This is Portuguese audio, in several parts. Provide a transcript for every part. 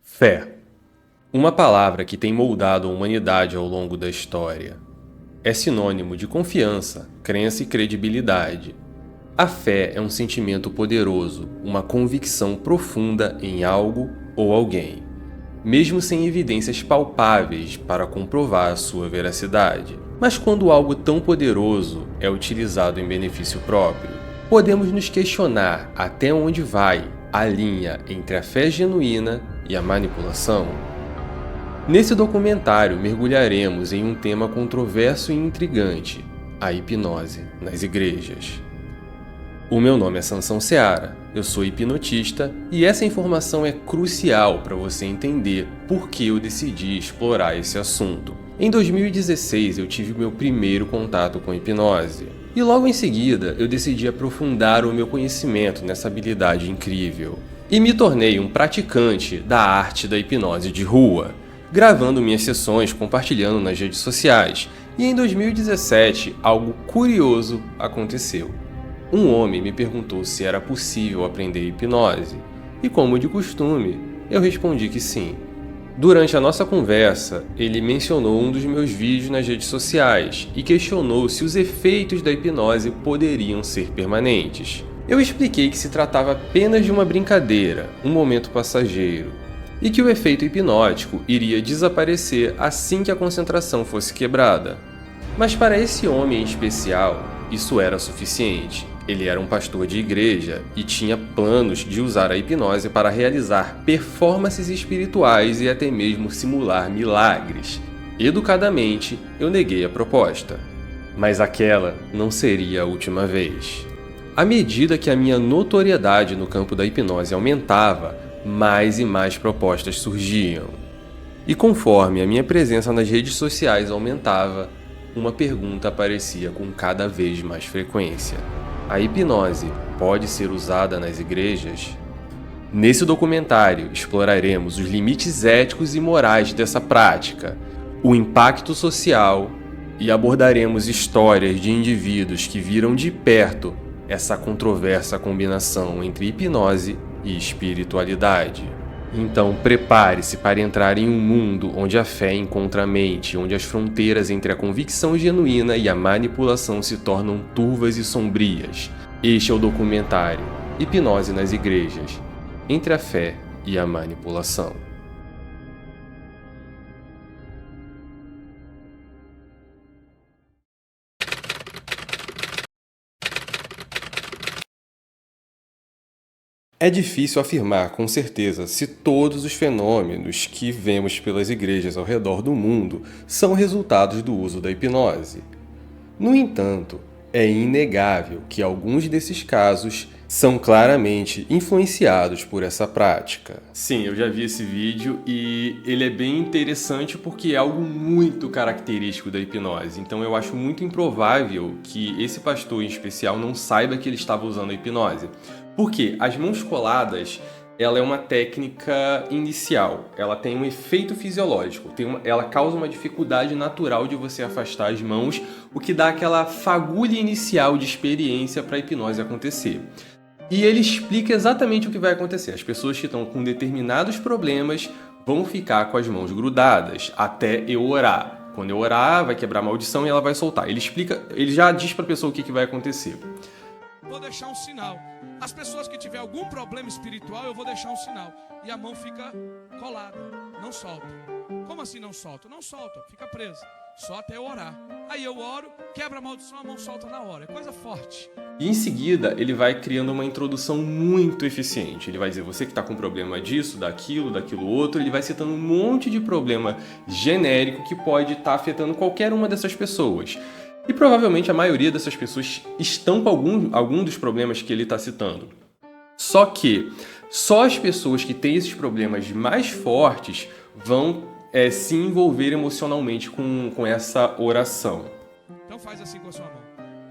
Fé. Uma palavra que tem moldado a humanidade ao longo da história. É sinônimo de confiança, crença e credibilidade. A fé é um sentimento poderoso, uma convicção profunda em algo ou alguém, mesmo sem evidências palpáveis para comprovar a sua veracidade. Mas quando algo tão poderoso é utilizado em benefício próprio, podemos nos questionar até onde vai a linha entre a fé genuína e a manipulação. Nesse documentário, mergulharemos em um tema controverso e intrigante: a hipnose nas igrejas. O meu nome é Sansão Seara, eu sou hipnotista e essa informação é crucial para você entender por que eu decidi explorar esse assunto. Em 2016 eu tive meu primeiro contato com hipnose e logo em seguida eu decidi aprofundar o meu conhecimento nessa habilidade incrível e me tornei um praticante da arte da hipnose de rua, gravando minhas sessões, compartilhando nas redes sociais. E em 2017 algo curioso aconteceu. Um homem me perguntou se era possível aprender hipnose, e como de costume, eu respondi que sim. Durante a nossa conversa, ele mencionou um dos meus vídeos nas redes sociais e questionou se os efeitos da hipnose poderiam ser permanentes. Eu expliquei que se tratava apenas de uma brincadeira, um momento passageiro, e que o efeito hipnótico iria desaparecer assim que a concentração fosse quebrada. Mas para esse homem em especial, isso era suficiente. Ele era um pastor de igreja e tinha planos de usar a hipnose para realizar performances espirituais e até mesmo simular milagres. Educadamente, eu neguei a proposta. Mas aquela não seria a última vez. À medida que a minha notoriedade no campo da hipnose aumentava, mais e mais propostas surgiam. E conforme a minha presença nas redes sociais aumentava, uma pergunta aparecia com cada vez mais frequência: a hipnose pode ser usada nas igrejas? Nesse documentário, exploraremos os limites éticos e morais dessa prática, o impacto social e abordaremos histórias de indivíduos que viram de perto essa controversa combinação entre hipnose e espiritualidade. Então prepare-se para entrar em um mundo onde a fé encontra a mente, onde as fronteiras entre a convicção genuína e a manipulação se tornam turvas e sombrias. Este é o documentário Hipnose nas Igrejas, entre a fé e a manipulação. É difícil afirmar com certeza se todos os fenômenos que vemos pelas igrejas ao redor do mundo são resultados do uso da hipnose. No entanto, é inegável que alguns desses casos são claramente influenciados por essa prática. Sim, eu já vi esse vídeo e ele é bem interessante porque é algo muito característico da hipnose. Então eu acho muito improvável que esse pastor em especial não saiba que ele estava usando a hipnose. Porque as mãos coladas, ela é uma técnica inicial, ela tem um efeito fisiológico, ela causa uma dificuldade natural de você afastar as mãos, o que dá aquela fagulha inicial de experiência para a hipnose acontecer. E ele explica exatamente o que vai acontecer. As pessoas que estão com determinados problemas vão ficar com as mãos grudadas até eu orar. Quando eu orar, vai quebrar a maldição e ela vai soltar. Ele já diz para a pessoa o que vai acontecer. Vou deixar um sinal. As pessoas que tiver algum problema espiritual, eu vou deixar um sinal. E a mão fica colada, não solta. Como assim não solta? Não solta, fica presa. Só até eu orar. Aí eu oro, quebra a maldição, a mão solta na hora. É coisa forte. E em seguida, ele vai criando uma introdução muito eficiente. Ele vai dizer, você que está com problema disso, daquilo outro. Ele vai citando um monte de problema genérico que pode estar afetando qualquer uma dessas pessoas. E provavelmente a maioria dessas pessoas estão com algum dos problemas que ele está citando. Só que só as pessoas que têm esses problemas mais fortes vão se envolver emocionalmente com essa oração. Então faz assim com a sua mão.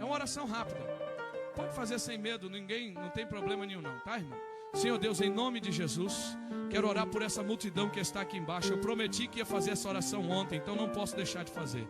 É uma oração rápida. Pode fazer sem medo, não tem problema nenhum não, tá, irmão? Senhor Deus, em nome de Jesus, quero orar por essa multidão que está aqui embaixo. Eu prometi que ia fazer essa oração ontem, então não posso deixar de fazer.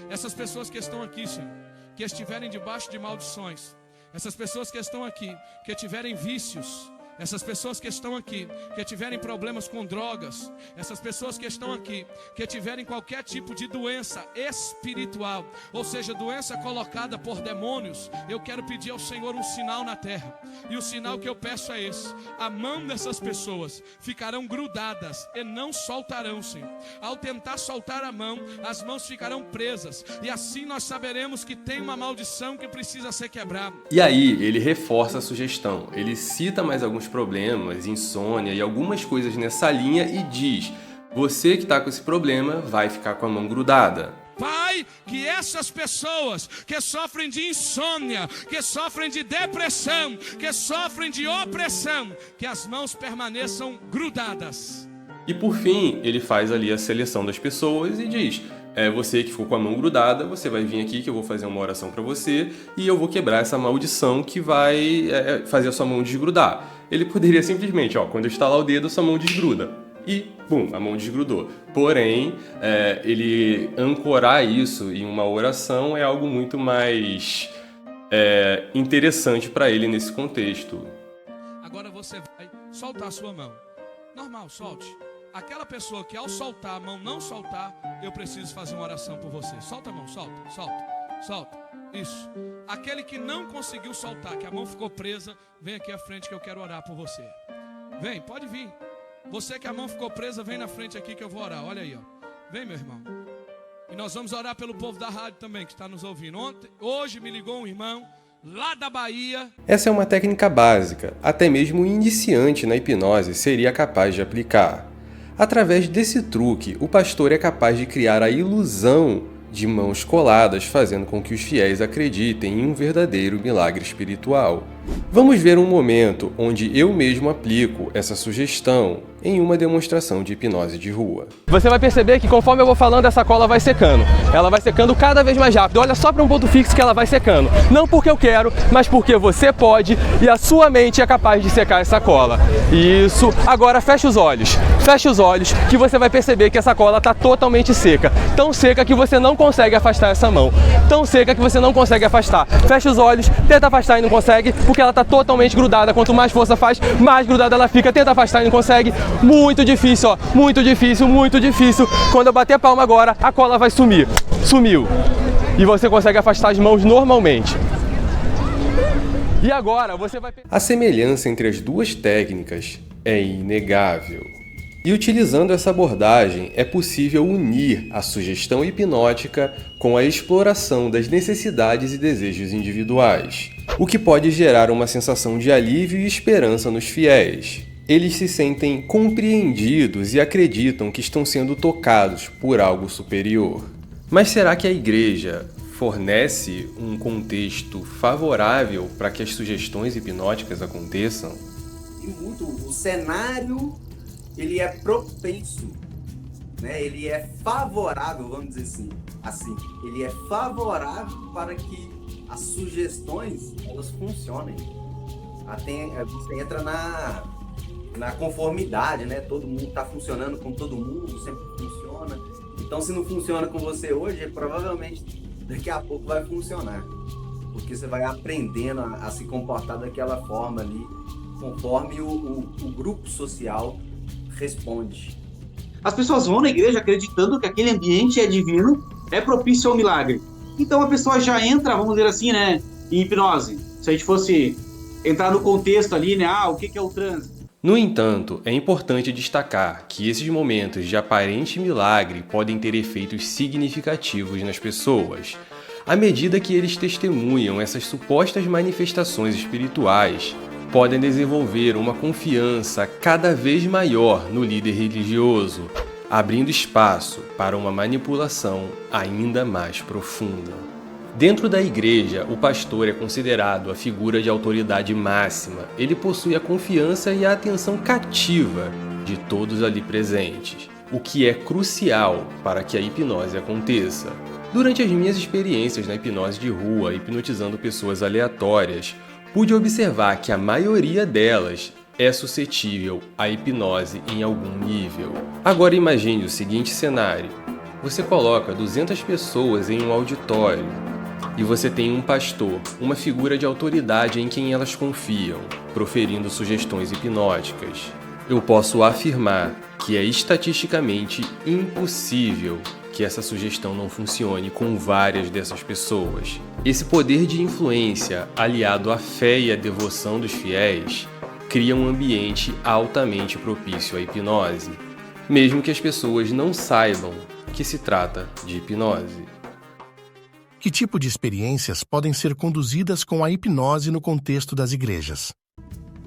Essas pessoas que estão aqui, Senhor, que estiverem debaixo de maldições, essas pessoas que estão aqui, que tiverem vícios, Essas pessoas que estão aqui, que tiverem problemas com drogas, essas pessoas que estão aqui, que tiverem qualquer tipo de doença espiritual, ou seja, doença colocada por demônios, eu quero pedir ao Senhor um sinal na terra. E o sinal que eu peço é esse: a mão dessas pessoas ficarão grudadas e não soltarão, Senhor. Ao tentar soltar a mão, as mãos ficarão presas, e assim nós saberemos que tem uma maldição que precisa ser quebrada. E aí ele reforça a sugestão, ele cita mais alguns problemas, insônia e algumas coisas nessa linha e diz: você que está com esse problema vai ficar com a mão grudada. Pai, que essas pessoas que sofrem de insônia, que sofrem de depressão, que sofrem de opressão, que as mãos permaneçam grudadas. E por fim, ele faz ali a seleção das pessoas e diz: você que ficou com a mão grudada, você vai vir aqui que eu vou fazer uma oração para você e eu vou quebrar essa maldição que vai fazer a sua mão desgrudar. Ele poderia simplesmente, quando eu estalar o dedo, sua mão desgruda. E, bum, a mão desgrudou. Porém, ele ancorar isso em uma oração é algo muito mais interessante para ele nesse contexto. Agora você vai soltar a sua mão. Normal, solte. Aquela pessoa que ao soltar a mão não soltar, eu preciso fazer uma oração por você. Solta a mão, solta, solta, solta. Isso. Aquele que não conseguiu soltar, que a mão ficou presa, vem aqui à frente que eu quero orar por você. Vem, pode vir. Você que a mão ficou presa, vem na frente aqui que eu vou orar. Olha aí, ó. Vem, meu irmão. E nós vamos orar pelo povo da rádio também, que está nos ouvindo. Hoje me ligou um irmão lá da Bahia. Essa é uma técnica básica, até mesmo um iniciante na hipnose seria capaz de aplicar. Através desse truque, o pastor é capaz de criar a ilusão de mãos coladas, fazendo com que os fiéis acreditem em um verdadeiro milagre espiritual. Vamos ver um momento onde eu mesmo aplico essa sugestão em uma demonstração de hipnose de rua. Você vai perceber que conforme eu vou falando, essa cola vai secando. Ela vai secando cada vez mais rápido. Olha só para um ponto fixo que ela vai secando. Não porque eu quero, mas porque você pode e a sua mente é capaz de secar essa cola. Isso. Agora fecha os olhos. Fecha os olhos que você vai perceber que essa cola está totalmente seca. Tão seca que você não consegue afastar essa mão. Tão seca que você não consegue afastar. Fecha os olhos, tenta afastar e não consegue, porque ela está totalmente grudada. Quanto mais força faz, mais grudada ela fica. Tenta afastar e não consegue. Muito difícil, ó. Muito difícil, muito difícil. Quando eu bater a palma agora, a cola vai sumir. Sumiu. E você consegue afastar as mãos normalmente. E agora você vai... A semelhança entre as duas técnicas é inegável. E utilizando essa abordagem, é possível unir a sugestão hipnótica com a exploração das necessidades e desejos individuais, o que pode gerar uma sensação de alívio e esperança nos fiéis. Eles se sentem compreendidos e acreditam que estão sendo tocados por algo superior. Mas será que a igreja fornece um contexto favorável para que as sugestões hipnóticas aconteçam? E muito, o cenário ele é propenso, né? Ele é favorável, vamos dizer assim, ele é favorável para que as sugestões elas funcionem. Até você entra na conformidade, né? Todo mundo está funcionando com todo mundo, sempre funciona. Então, se não funciona com você hoje, provavelmente daqui a pouco vai funcionar, porque você vai aprendendo a se comportar daquela forma ali, conforme o grupo social responde. As pessoas vão na igreja acreditando que aquele ambiente é divino, é propício ao milagre. Então a pessoa já entra, vamos dizer assim, né, em hipnose. Se a gente fosse entrar no contexto ali, né, o que é o transe? No entanto, é importante destacar que esses momentos de aparente milagre podem ter efeitos significativos nas pessoas. À medida que eles testemunham essas supostas manifestações espirituais, podem desenvolver uma confiança cada vez maior no líder religioso, abrindo espaço para uma manipulação ainda mais profunda. Dentro da igreja, o pastor é considerado a figura de autoridade máxima. Ele possui a confiança e a atenção cativa de todos ali presentes, o que é crucial para que a hipnose aconteça. Durante as minhas experiências na hipnose de rua, hipnotizando pessoas aleatórias, pude observar que a maioria delas é suscetível à hipnose em algum nível. Agora imagine o seguinte cenário. Você coloca 200 pessoas em um auditório e você tem um pastor, uma figura de autoridade em quem elas confiam, proferindo sugestões hipnóticas. Eu posso afirmar que é estatisticamente impossível que essa sugestão não funcione com várias dessas pessoas. Esse poder de influência, aliado à fé e à devoção dos fiéis, cria um ambiente altamente propício à hipnose, mesmo que as pessoas não saibam que se trata de hipnose. Que tipo de experiências podem ser conduzidas com a hipnose no contexto das igrejas?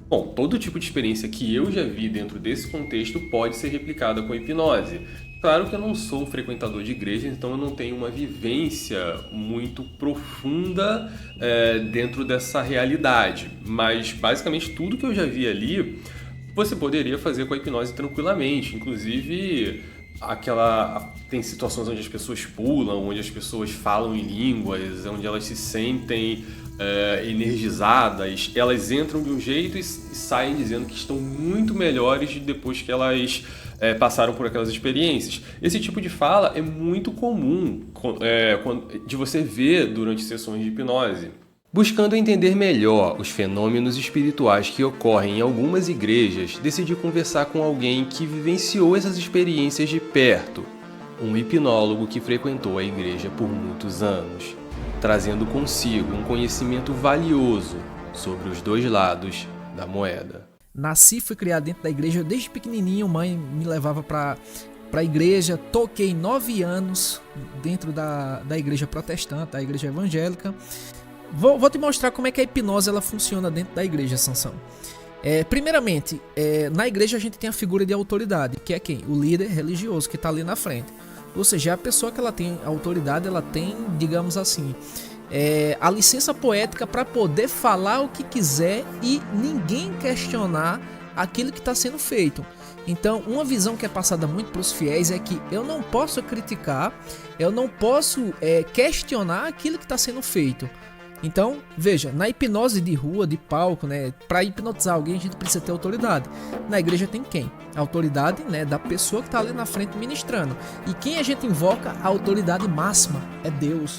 Bom, todo tipo de experiência que eu já vi dentro desse contexto pode ser replicada com a hipnose. Claro que eu não sou um frequentador de igreja, então eu não tenho uma vivência muito profunda dentro dessa realidade. Mas, basicamente, tudo que eu já vi ali, você poderia fazer com a hipnose tranquilamente. Inclusive, tem situações onde as pessoas pulam, onde as pessoas falam em línguas, onde elas se sentem energizadas. Elas entram de um jeito e saem dizendo que estão muito melhores depois que elas passaram por aquelas experiências. Esse tipo de fala é muito comum de você ver durante sessões de hipnose. Buscando entender melhor os fenômenos espirituais que ocorrem em algumas igrejas, decidi conversar com alguém que vivenciou essas experiências de perto, um hipnólogo que frequentou a igreja por muitos anos, trazendo consigo um conhecimento valioso sobre os dois lados da moeda. Nasci e fui criado dentro da igreja. Desde pequenininho, mãe me levava para a igreja. Toquei 9 anos dentro da igreja protestante, da igreja evangélica. Vou te mostrar como é que a hipnose ela funciona dentro da igreja, Sansão. Primeiramente, na igreja a gente tem a figura de autoridade, que é quem? O líder religioso que está ali na frente. Ou seja, a pessoa que ela tem autoridade, ela tem, digamos assim, a licença poética para poder falar o que quiser e ninguém questionar aquilo que está sendo feito. Então, uma visão que é passada muito para os fiéis é que eu não posso criticar, eu não posso questionar aquilo que está sendo feito. Então, veja, na hipnose de rua, de palco, né, para hipnotizar alguém a gente precisa ter autoridade. Na igreja tem quem? A autoridade, né, da pessoa que está ali na frente ministrando. E quem a gente invoca? A autoridade máxima é Deus.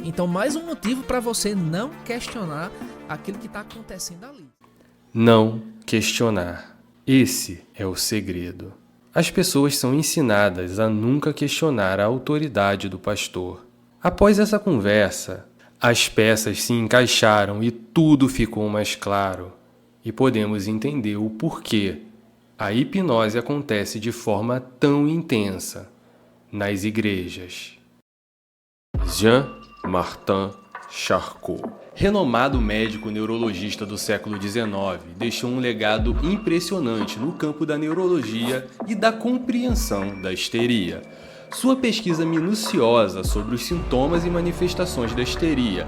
Então, mais um motivo para você não questionar aquilo que está acontecendo ali. Não questionar. Esse é o segredo. As pessoas são ensinadas a nunca questionar a autoridade do pastor. Após essa conversa, as peças se encaixaram e tudo ficou mais claro. E podemos entender o porquê a hipnose acontece de forma tão intensa nas igrejas. Jean-Martin Charcot, renomado médico neurologista do século XIX, deixou um legado impressionante no campo da neurologia e da compreensão da histeria. Sua pesquisa minuciosa sobre os sintomas e manifestações da histeria.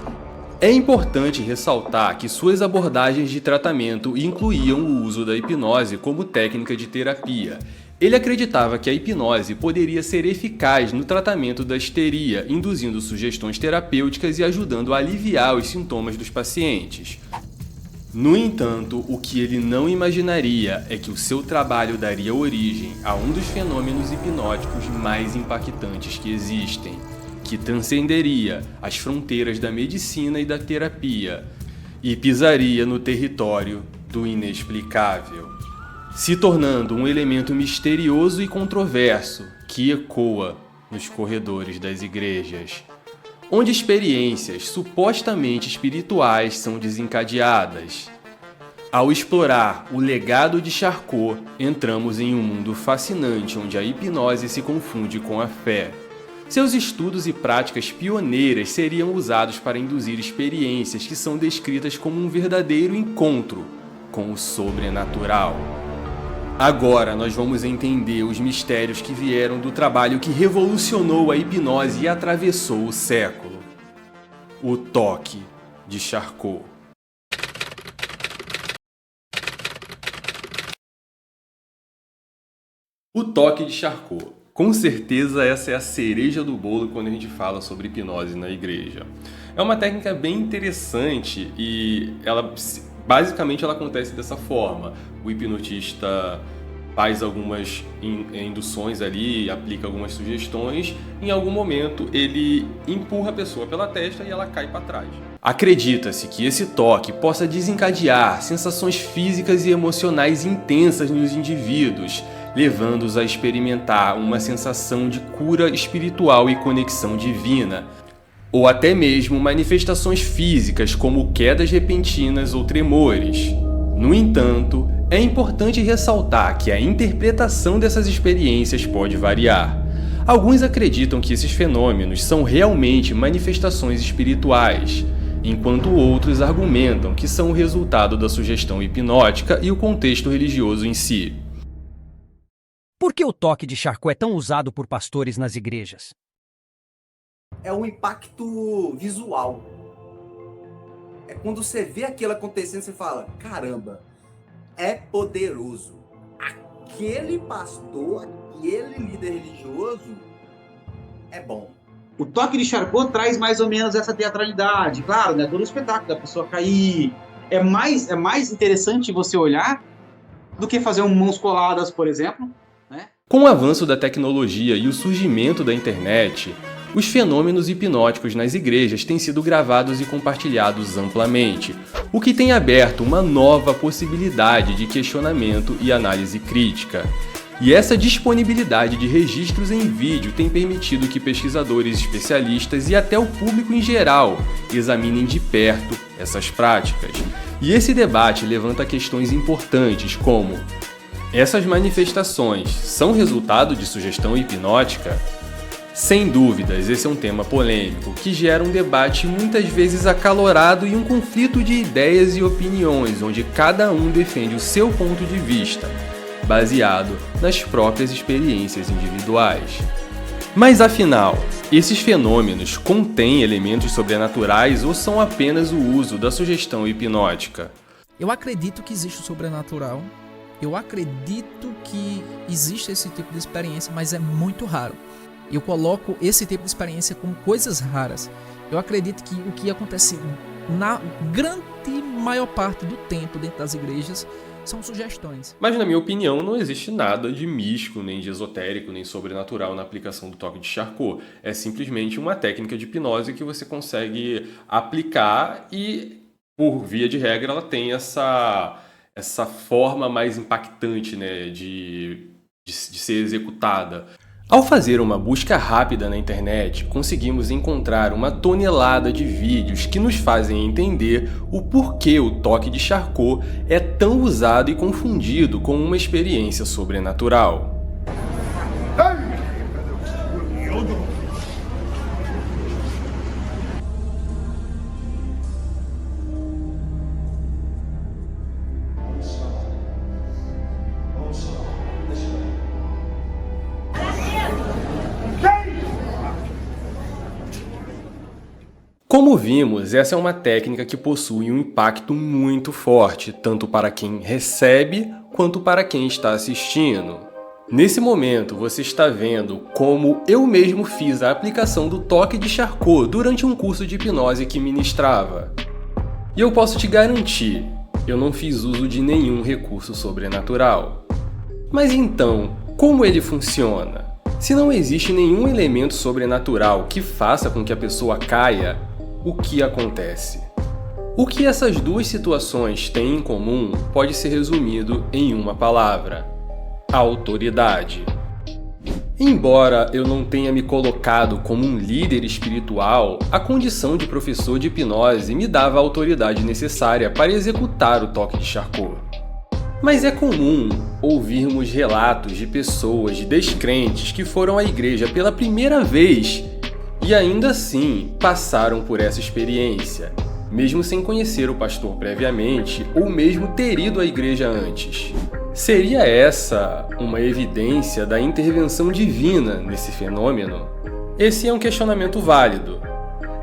É importante ressaltar que suas abordagens de tratamento incluíam o uso da hipnose como técnica de terapia. Ele acreditava que a hipnose poderia ser eficaz no tratamento da histeria, induzindo sugestões terapêuticas e ajudando a aliviar os sintomas dos pacientes. No entanto, o que ele não imaginaria é que o seu trabalho daria origem a um dos fenômenos hipnóticos mais impactantes que existem, que transcenderia as fronteiras da medicina e da terapia e pisaria no território do inexplicável, se tornando um elemento misterioso e controverso que ecoa nos corredores das igrejas, onde experiências supostamente espirituais são desencadeadas. Ao explorar o legado de Charcot, entramos em um mundo fascinante onde a hipnose se confunde com a fé. Seus estudos e práticas pioneiras seriam usados para induzir experiências que são descritas como um verdadeiro encontro com o sobrenatural. Agora nós vamos entender os mistérios que vieram do trabalho que revolucionou a hipnose e atravessou o século. O toque de Charcot. O toque de Charcot. Com certeza essa é a cereja do bolo quando a gente fala sobre hipnose na igreja. É uma técnica bem interessante e basicamente ela acontece dessa forma. O hipnotista faz algumas induções ali, aplica algumas sugestões, em algum momento ele empurra a pessoa pela testa e ela cai para trás. Acredita-se que esse toque possa desencadear sensações físicas e emocionais intensas nos indivíduos, levando-os a experimentar uma sensação de cura espiritual e conexão divina, ou até mesmo manifestações físicas como quedas repentinas ou tremores. No entanto, é importante ressaltar que a interpretação dessas experiências pode variar. Alguns acreditam que esses fenômenos são realmente manifestações espirituais, enquanto outros argumentam que são o resultado da sugestão hipnótica e o contexto religioso em si. Por que o toque de Charcot é tão usado por pastores nas igrejas? É um impacto visual. É quando você vê aquilo acontecendo, você fala, caramba, é poderoso. Aquele pastor, aquele líder religioso é bom. O toque de Charcot traz mais ou menos essa teatralidade. Claro, né? Todo o espetáculo da pessoa cair. É mais interessante você olhar do que fazer mãos coladas, por exemplo. Né? Com o avanço da tecnologia e o surgimento da internet, os fenômenos hipnóticos nas igrejas têm sido gravados e compartilhados amplamente, o que tem aberto uma nova possibilidade de questionamento e análise crítica. E essa disponibilidade de registros em vídeo tem permitido que pesquisadores especialistas e até o público em geral examinem de perto essas práticas. E esse debate levanta questões importantes como: essas manifestações são resultado de sugestão hipnótica? Sem dúvidas, esse é um tema polêmico, que gera um debate muitas vezes acalorado e um conflito de ideias e opiniões, onde cada um defende o seu ponto de vista, baseado nas próprias experiências individuais. Mas afinal, esses fenômenos contêm elementos sobrenaturais ou são apenas o uso da sugestão hipnótica? Eu acredito que existe o sobrenatural, eu acredito que existe esse tipo de experiência, mas é muito raro. Eu coloco esse tipo de experiência como coisas raras. Eu acredito que o que acontece na grande maior parte do tempo dentro das igrejas são sugestões. Mas na minha opinião não existe nada de místico, nem de esotérico, nem sobrenatural na aplicação do toque de Charcot. É simplesmente uma técnica de hipnose que você consegue aplicar e, por via de regra, ela tem essa forma mais impactante, né, de ser executada. Ao fazer uma busca rápida na internet, conseguimos encontrar uma tonelada de vídeos que nos fazem entender o porquê o toque de Charcot é tão usado e confundido com uma experiência sobrenatural. Como vimos, essa é uma técnica que possui um impacto muito forte, tanto para quem recebe quanto para quem está assistindo. Nesse momento, você está vendo como eu mesmo fiz a aplicação do toque de Charcot durante um curso de hipnose que ministrava. E eu posso te garantir, eu não fiz uso de nenhum recurso sobrenatural. Mas então, como ele funciona? Se não existe nenhum elemento sobrenatural que faça com que a pessoa caia, o que acontece? O que essas duas situações têm em comum pode ser resumido em uma palavra: autoridade. Embora eu não tenha me colocado como um líder espiritual, a condição de professor de hipnose me dava a autoridade necessária para executar o toque de Charcot. Mas é comum ouvirmos relatos de pessoas descrentes que foram à igreja pela primeira vez e ainda assim passaram por essa experiência, mesmo sem conhecer o pastor previamente ou mesmo ter ido à igreja antes. Seria essa uma evidência da intervenção divina nesse fenômeno? Esse é um questionamento válido.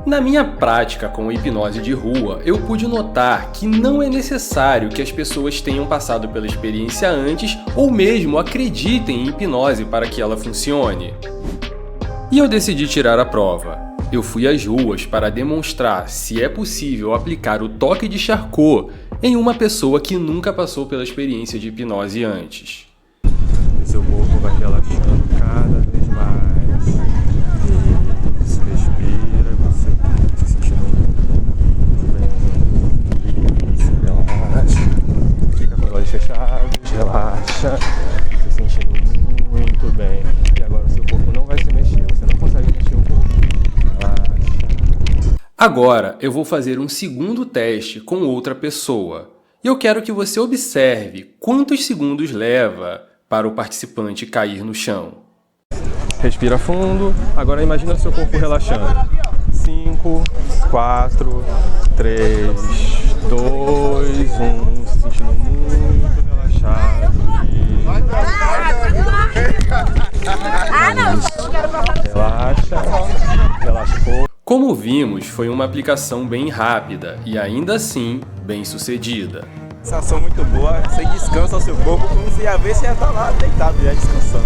Na minha prática com a hipnose de rua, eu pude notar que não é necessário que as pessoas tenham passado pela experiência antes ou mesmo acreditem em hipnose para que ela funcione. E eu decidi tirar a prova. Eu fui às ruas para demonstrar se é possível aplicar o toque de Charcot em uma pessoa que nunca passou pela experiência de hipnose antes. seu corpo vai relaxando cada vez mais. Isso, respira, você se sentindo muito bem. Isso, relaxa. Fica com os olhos fechados, relaxa. Se sentindo muito bem. E agora o seu corpo não vai se mexer, você não consegue mexer o corpo. Relaxa. Agora eu vou fazer um segundo teste com outra pessoa. E eu quero que você observe quantos segundos leva para o participante cair no chão. Respira fundo. Agora imagina seu corpo relaxando. 5, 4, 3, 2, 1. Se sentindo muito relaxado. Relaxa. Relaxa um pouco. Como vimos, foi uma aplicação bem rápida e ainda assim bem sucedida. Sensação muito boa, você descansa o seu corpo como se ia ver, você ia estar lá deitado já descansando.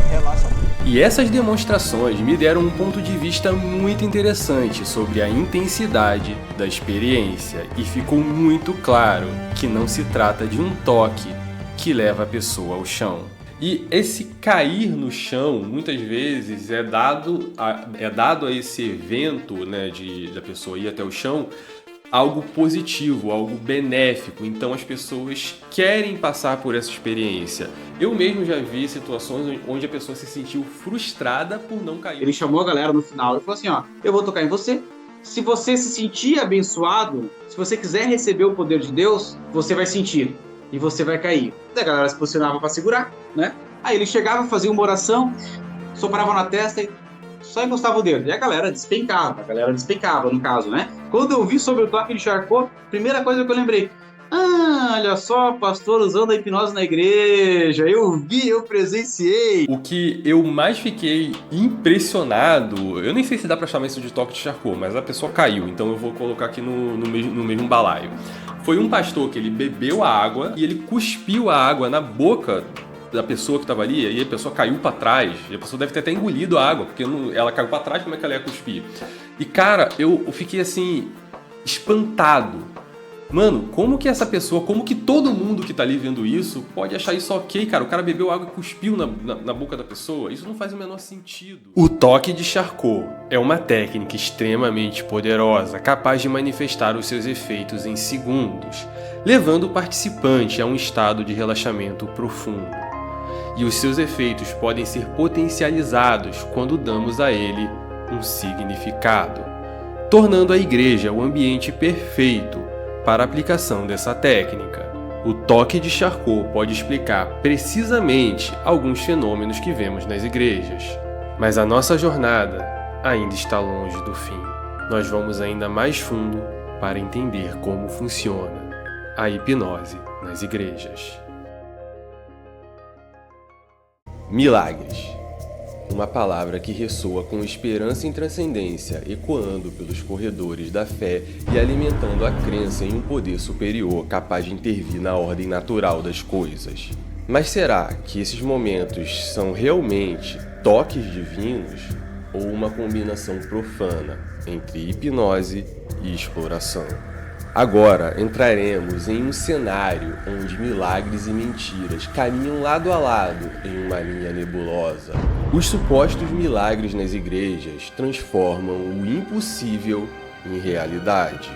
Relaxa muito. E essas demonstrações me deram um ponto de vista muito interessante sobre a intensidade da experiência e ficou muito claro que não se trata de um toque que leva a pessoa ao chão. E esse cair no chão, muitas vezes, é dado a esse evento, né, da pessoa ir até o chão, algo positivo, algo benéfico. Então as pessoas querem passar por essa experiência. Eu mesmo já vi situações onde a pessoa se sentiu frustrada por não cair. Ele chamou a galera no final e falou assim, ó, eu vou tocar em você. Se você se sentir abençoado, se você quiser receber o poder de Deus, você vai sentir. E você vai cair. E a galera se posicionava para segurar, né? Aí ele chegava, fazia uma oração, soprava na testa e só encostava o dedo. E a galera despencava no caso, né? Quando eu vi sobre o toque de Charcot, primeira coisa que eu lembrei, olha só, pastor usando a hipnose na igreja, eu vi, eu presenciei. O que eu mais fiquei impressionado, eu nem sei se dá pra chamar isso de toque de Charcot, mas a pessoa caiu, então eu vou colocar aqui no mesmo balaio. Foi um pastor que ele bebeu a água e ele cuspiu a água na boca da pessoa que estava ali, e a pessoa caiu para trás, e a pessoa deve ter até engolido a água, porque ela caiu para trás, como é que ela ia cuspir? E cara, eu fiquei assim, espantado. Mano, como que essa pessoa, como que todo mundo que tá ali vendo isso pode achar isso ok, cara? O cara bebeu água e cuspiu na boca da pessoa? Isso não faz o menor sentido. O toque de Charcot é uma técnica extremamente poderosa, capaz de manifestar os seus efeitos em segundos, levando o participante a um estado de relaxamento profundo. E os seus efeitos podem ser potencializados quando damos a ele um significado, tornando a igreja o ambiente perfeito para a aplicação dessa técnica. O toque de Charcot pode explicar precisamente alguns fenômenos que vemos nas igrejas. Mas a nossa jornada ainda está longe do fim. Nós vamos ainda mais fundo para entender como funciona a hipnose nas igrejas. Milagres. Uma palavra que ressoa com esperança em transcendência, ecoando pelos corredores da fé e alimentando a crença em um poder superior capaz de intervir na ordem natural das coisas. Mas será que esses momentos são realmente toques divinos ou uma combinação profana entre hipnose e exploração? Agora entraremos em um cenário onde milagres e mentiras caminham lado a lado em uma linha nebulosa. Os supostos milagres nas igrejas transformam o impossível em realidade.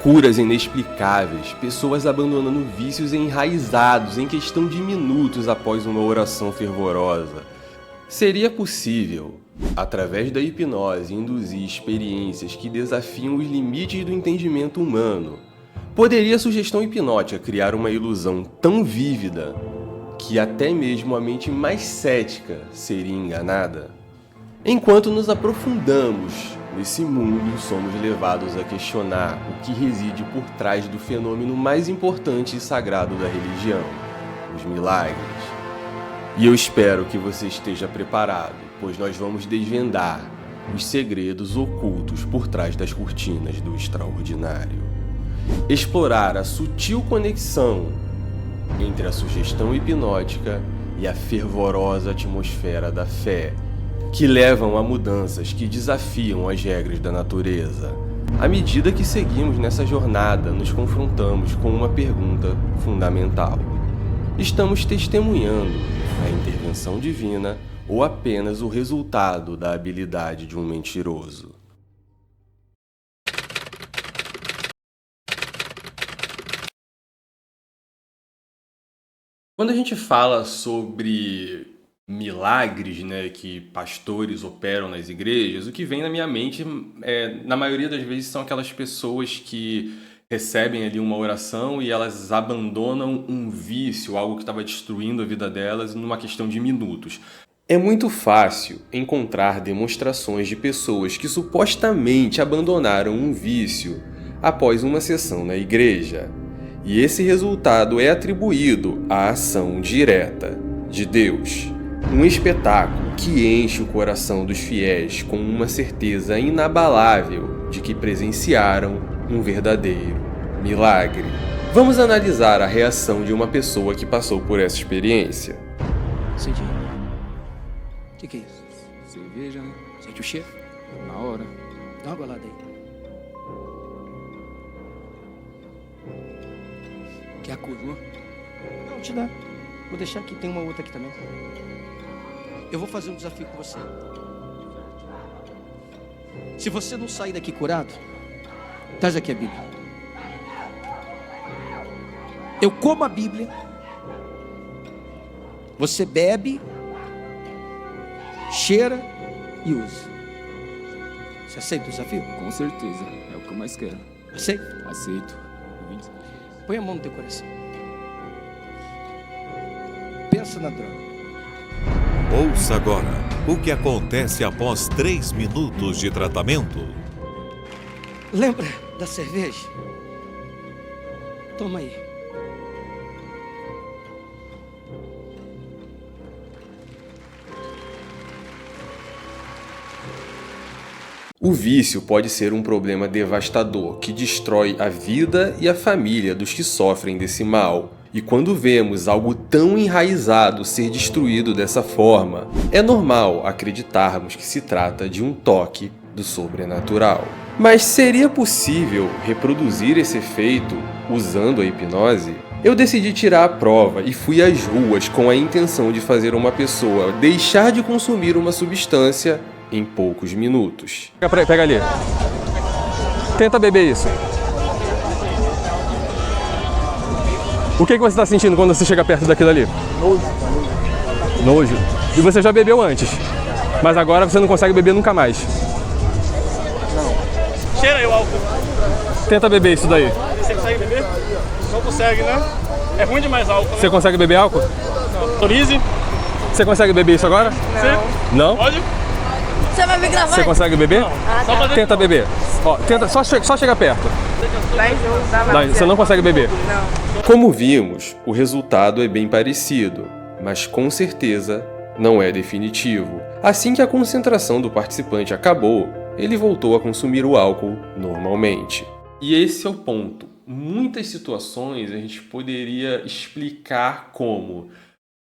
Curas inexplicáveis, pessoas abandonando vícios enraizados em questão de minutos após uma oração fervorosa. Seria possível, através da hipnose, induzir experiências que desafiam os limites do entendimento humano. Poderia a sugestão hipnótica criar uma ilusão tão vívida que até mesmo a mente mais cética seria enganada? Enquanto nos aprofundamos nesse mundo, somos levados a questionar o que reside por trás do fenômeno mais importante e sagrado da religião, os milagres. E eu espero que você esteja preparado, pois nós vamos desvendar os segredos ocultos por trás das cortinas do extraordinário. Explorar a sutil conexão entre a sugestão hipnótica e a fervorosa atmosfera da fé, que levam a mudanças que desafiam as regras da natureza. À medida que seguimos nessa jornada, nos confrontamos com uma pergunta fundamental. Estamos testemunhando a intervenção divina ou apenas o resultado da habilidade de um mentiroso. Quando a gente fala sobre milagres, né, que pastores operam nas igrejas, o que vem na minha mente, na maioria das vezes, são aquelas pessoas que recebem ali uma oração e elas abandonam um vício, algo que estava destruindo a vida delas, numa questão de minutos. É muito fácil encontrar demonstrações de pessoas que supostamente abandonaram um vício após uma sessão na igreja. E esse resultado é atribuído à ação direta de Deus. Um espetáculo que enche o coração dos fiéis com uma certeza inabalável de que presenciaram um verdadeiro milagre. Vamos analisar a reação de uma pessoa que passou por essa experiência. Cidinho. O que é isso? Cerveja, né? Sente o cheiro? Na hora. Dá uma golada aí. Quer a coroa? Não, te dá. Vou deixar aqui, tem uma outra aqui também. Eu vou fazer um desafio com você. Se você não sair daqui curado, traz aqui a Bíblia. Eu como a Bíblia, você bebe, cheira e usa. Você aceita o desafio? Com certeza, é o que eu mais quero. Aceita? Aceito. Põe a mão no teu coração. Pensa na droga. Ouça agora o que acontece após 3 minutos de tratamento. Lembra da cerveja? Toma aí. O vício pode ser um problema devastador que destrói a vida e a família dos que sofrem desse mal. E quando vemos algo tão enraizado ser destruído dessa forma, é normal acreditarmos que se trata de um toque do sobrenatural. Mas seria possível reproduzir esse efeito usando a hipnose? Eu decidi tirar a prova e fui às ruas com a intenção de fazer uma pessoa deixar de consumir uma substância em poucos minutos. Pega ali. Tenta beber isso. O que você está sentindo quando você chega perto daquilo ali? Nojo. E você já bebeu antes, mas agora você não consegue beber nunca mais. Não. Cheira aí o álcool. Tenta beber isso daí. Você consegue beber? Não consegue, né? É ruim demais álcool, né? Você consegue beber álcool? Não. Autorize. Você consegue beber isso agora? Não. Não? Pode? Você vai me gravar? Você consegue beber? Não. Tá. Tenta beber. Ó, tenta, só chega perto. Você não consegue beber? Não. Como vimos, o resultado é bem parecido, mas com certeza não é definitivo. Assim que a concentração do participante acabou, ele voltou a consumir o álcool normalmente. E esse é o ponto. Muitas situações a gente poderia explicar como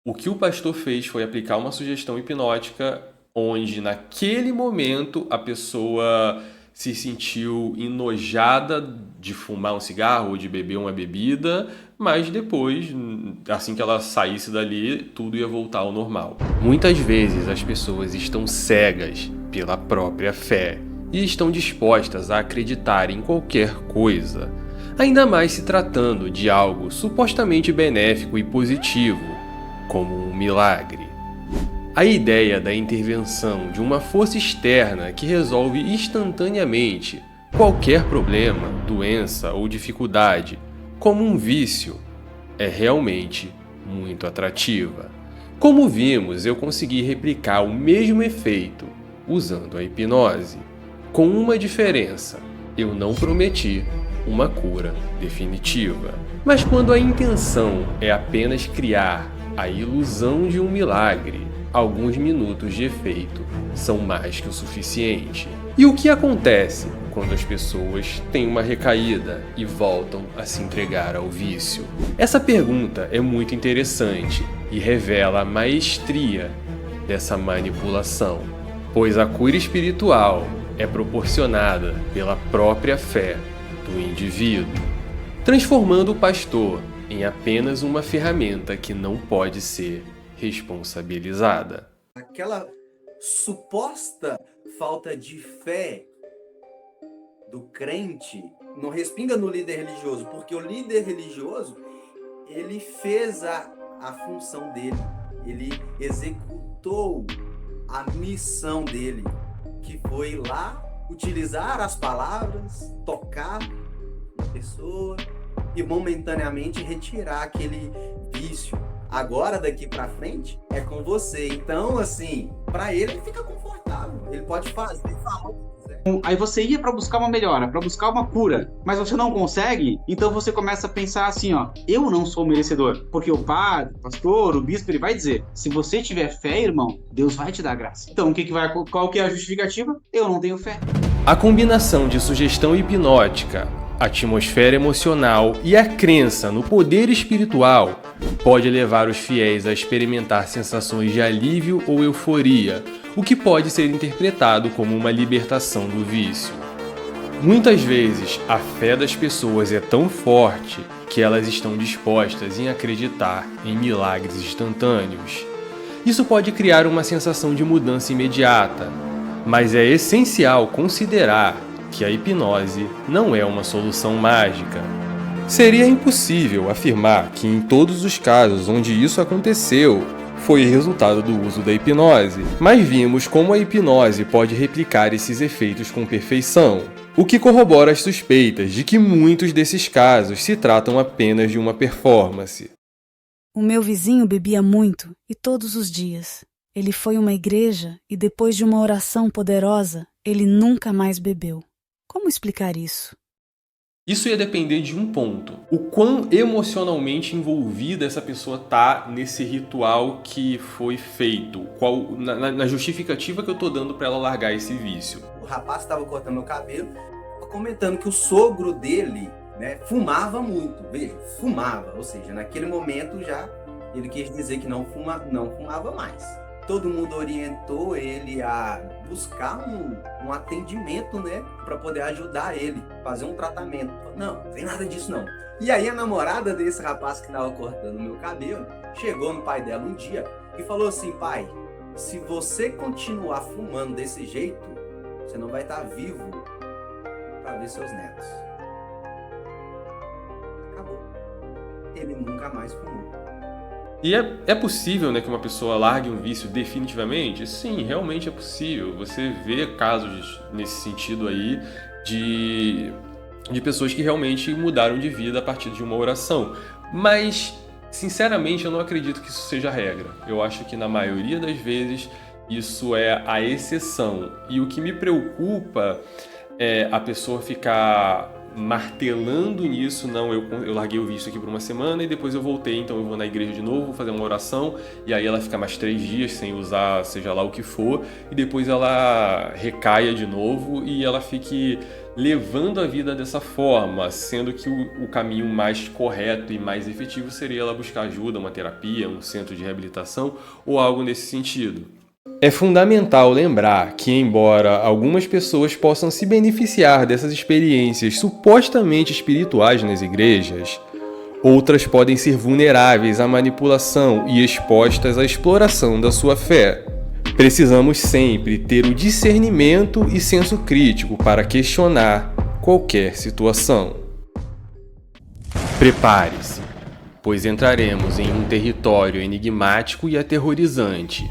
o que o pastor fez foi aplicar uma sugestão hipnótica onde naquele momento a pessoa se sentiu enojada de fumar um cigarro ou de beber uma bebida, mas depois, assim que ela saísse dali, tudo ia voltar ao normal. Muitas vezes as pessoas estão cegas pela própria fé e estão dispostas a acreditar em qualquer coisa, ainda mais se tratando de algo supostamente benéfico e positivo, como um milagre. A ideia da intervenção de uma força externa que resolve instantaneamente qualquer problema, doença ou dificuldade, como um vício, é realmente muito atrativa. Como vimos, eu consegui replicar o mesmo efeito usando a hipnose, com uma diferença: eu não prometi uma cura definitiva. Mas quando a intenção é apenas criar a ilusão de um milagre, alguns minutos de efeito são mais que o suficiente. E o que acontece quando as pessoas têm uma recaída e voltam a se entregar ao vício? Essa pergunta é muito interessante e revela a maestria dessa manipulação, pois a cura espiritual é proporcionada pela própria fé do indivíduo, transformando o pastor em apenas uma ferramenta que não pode ser responsabilizada. Aquela suposta falta de fé do crente não respinga no líder religioso, porque o líder religioso, ele fez a função dele, ele executou a missão dele, que foi lá utilizar as palavras, tocar na pessoa e momentaneamente retirar aquele vício. Agora, daqui pra frente, é com você. Então, assim, pra ele fica confortável. Ele pode fazer, falar o que quiser. Aí você ia pra buscar uma melhora, pra buscar uma cura, mas você não consegue, então você começa a pensar assim, ó, eu não sou merecedor, porque o padre, o pastor, o bispo, ele vai dizer, se você tiver fé, irmão, Deus vai te dar graça. Então, qual que é a justificativa? Eu não tenho fé. A combinação de sugestão hipnótica, atmosfera emocional e a crença no poder espiritual pode levar os fiéis a experimentar sensações de alívio ou euforia, o que pode ser interpretado como uma libertação do vício. Muitas vezes, a fé das pessoas é tão forte que elas estão dispostas em acreditar em milagres instantâneos. Isso pode criar uma sensação de mudança imediata, mas é essencial considerar que a hipnose não é uma solução mágica. Seria impossível afirmar que em todos os casos onde isso aconteceu, foi resultado do uso da hipnose, mas vimos como a hipnose pode replicar esses efeitos com perfeição, o que corrobora as suspeitas de que muitos desses casos se tratam apenas de uma performance. O meu vizinho bebia muito e todos os dias. Ele foi a uma igreja e depois de uma oração poderosa, ele nunca mais bebeu. Como explicar isso? Isso ia depender de um ponto. O quão emocionalmente envolvida essa pessoa tá nesse ritual que foi feito. Na justificativa que eu tô dando para ela largar esse vício. O rapaz estava cortando meu cabelo, comentando que o sogro dele, né, fumava muito. Veja, fumava. Ou seja, naquele momento já ele quis dizer que não fumava mais. Todo mundo orientou ele a buscar um atendimento, né? Para poder ajudar ele, fazer um tratamento. Não tem nada disso não. E aí a namorada desse rapaz que estava cortando meu cabelo chegou no pai dela um dia e falou assim: pai, se você continuar fumando desse jeito, você não vai estar vivo para ver seus netos. Acabou. Ele nunca mais fumou. E é possível, né, que uma pessoa largue um vício definitivamente? Sim, realmente é possível. Você vê casos nesse sentido aí de pessoas que realmente mudaram de vida a partir de uma oração. Mas, sinceramente, eu não acredito que isso seja a regra. Eu acho que na maioria das vezes isso é a exceção. E o que me preocupa é a pessoa ficar martelando nisso. Não, eu larguei o vício aqui por uma semana e depois eu voltei, então eu vou na igreja de novo, vou fazer uma oração, e aí ela fica mais 3 dias sem usar seja lá o que for, e depois ela recaia de novo e ela fique levando a vida dessa forma, sendo que o caminho mais correto e mais efetivo seria ela buscar ajuda, uma terapia, um centro de reabilitação ou algo nesse sentido. É fundamental lembrar que, embora algumas pessoas possam se beneficiar dessas experiências supostamente espirituais nas igrejas, outras podem ser vulneráveis à manipulação e expostas à exploração da sua fé. Precisamos sempre ter o discernimento e senso crítico para questionar qualquer situação. Prepare-se, pois entraremos em um território enigmático e aterrorizante,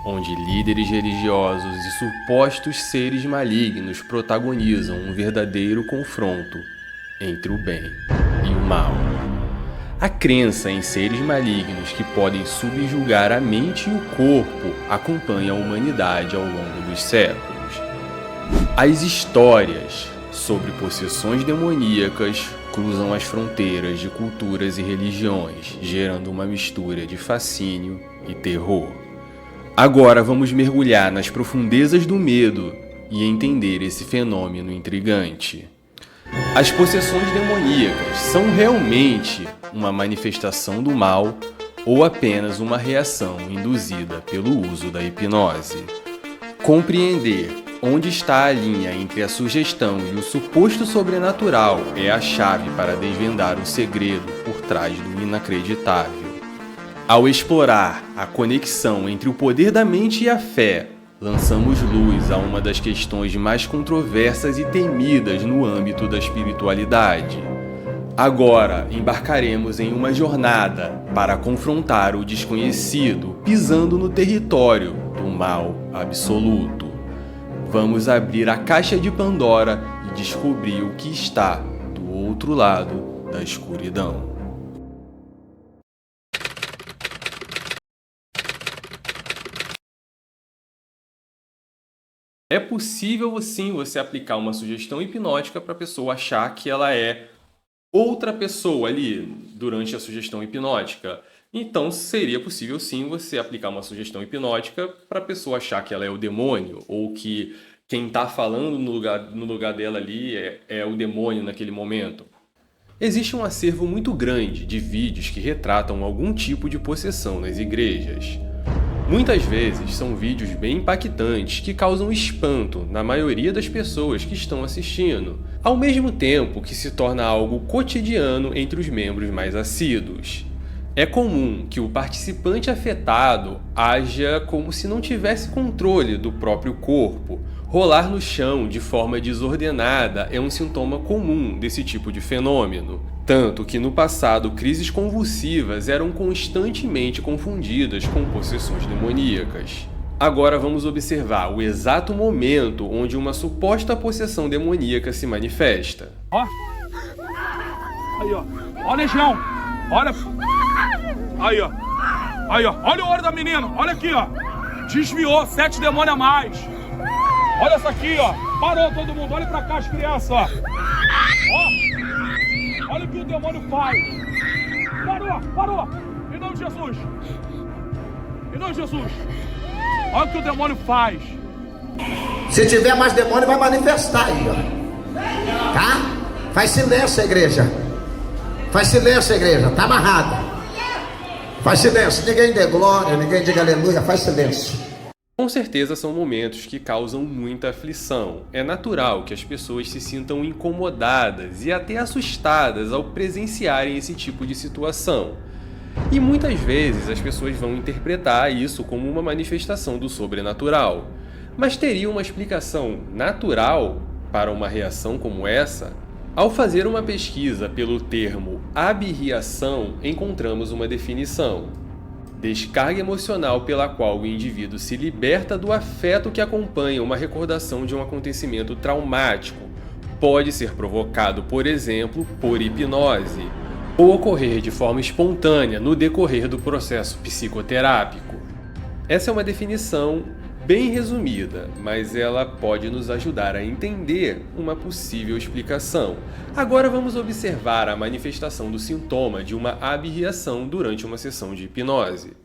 onde líderes religiosos e supostos seres malignos protagonizam um verdadeiro confronto entre o bem e o mal. A crença em seres malignos que podem subjugar a mente e o corpo acompanha a humanidade ao longo dos séculos. As histórias sobre possessões demoníacas cruzam as fronteiras de culturas e religiões, gerando uma mistura de fascínio e terror. Agora vamos mergulhar nas profundezas do medo e entender esse fenômeno intrigante. As possessões demoníacas são realmente uma manifestação do mal ou apenas uma reação induzida pelo uso da hipnose? Compreender onde está a linha entre a sugestão e o suposto sobrenatural é a chave para desvendar o segredo por trás do inacreditável. Ao explorar a conexão entre o poder da mente e a fé, lançamos luz a uma das questões mais controversas e temidas no âmbito da espiritualidade. Agora embarcaremos em uma jornada para confrontar o desconhecido, pisando no território do mal absoluto. Vamos abrir a caixa de Pandora e descobrir o que está do outro lado da escuridão. É possível, sim, você aplicar uma sugestão hipnótica para a pessoa achar que ela é outra pessoa ali durante a sugestão hipnótica. Então, seria possível, sim, você aplicar uma sugestão hipnótica para a pessoa achar que ela é o demônio, ou que quem está falando no lugar dela ali é o demônio naquele momento. Existe um acervo muito grande de vídeos que retratam algum tipo de possessão nas igrejas. Muitas vezes são vídeos bem impactantes que causam espanto na maioria das pessoas que estão assistindo, ao mesmo tempo que se torna algo cotidiano entre os membros mais assíduos. É comum que o participante afetado haja como se não tivesse controle do próprio corpo. Rolar no chão de forma desordenada é um sintoma comum desse tipo de fenômeno. Tanto que no passado crises convulsivas eram constantemente confundidas com possessões demoníacas. Agora vamos observar o exato momento onde uma suposta possessão demoníaca se manifesta. Ó. Aí, ó. Ó, Legião. Olha. Aí, ó. Aí, ó. Olha o olho da menina. Olha aqui, ó. Desviou 7 demônios a mais. Olha essa aqui, ó. Parou todo mundo. Olha pra cá as crianças, ó. Ó. Olha o que o demônio faz. Parou. Em nome de Jesus. Em nome de Jesus. Olha o que o demônio faz. Se tiver mais demônio, vai manifestar aí, ó. Tá? Faz silêncio, igreja. Faz silêncio, igreja. Tá amarrado. Faz silêncio. Ninguém dê glória, ninguém diga aleluia. Faz silêncio. Com certeza são momentos que causam muita aflição. É natural que as pessoas se sintam incomodadas e até assustadas ao presenciarem esse tipo de situação. E muitas vezes as pessoas vão interpretar isso como uma manifestação do sobrenatural. Mas teria uma explicação natural para uma reação como essa? Ao fazer uma pesquisa pelo termo abirriação, encontramos uma definição. Descarga emocional pela qual o indivíduo se liberta do afeto que acompanha uma recordação de um acontecimento traumático. Pode ser provocado, por exemplo, por hipnose, ou ocorrer de forma espontânea no decorrer do processo psicoterápico. Essa é uma definição bem resumida, mas ela pode nos ajudar a entender uma possível explicação. Agora vamos observar a manifestação do sintoma de uma abirriação durante uma sessão de hipnose.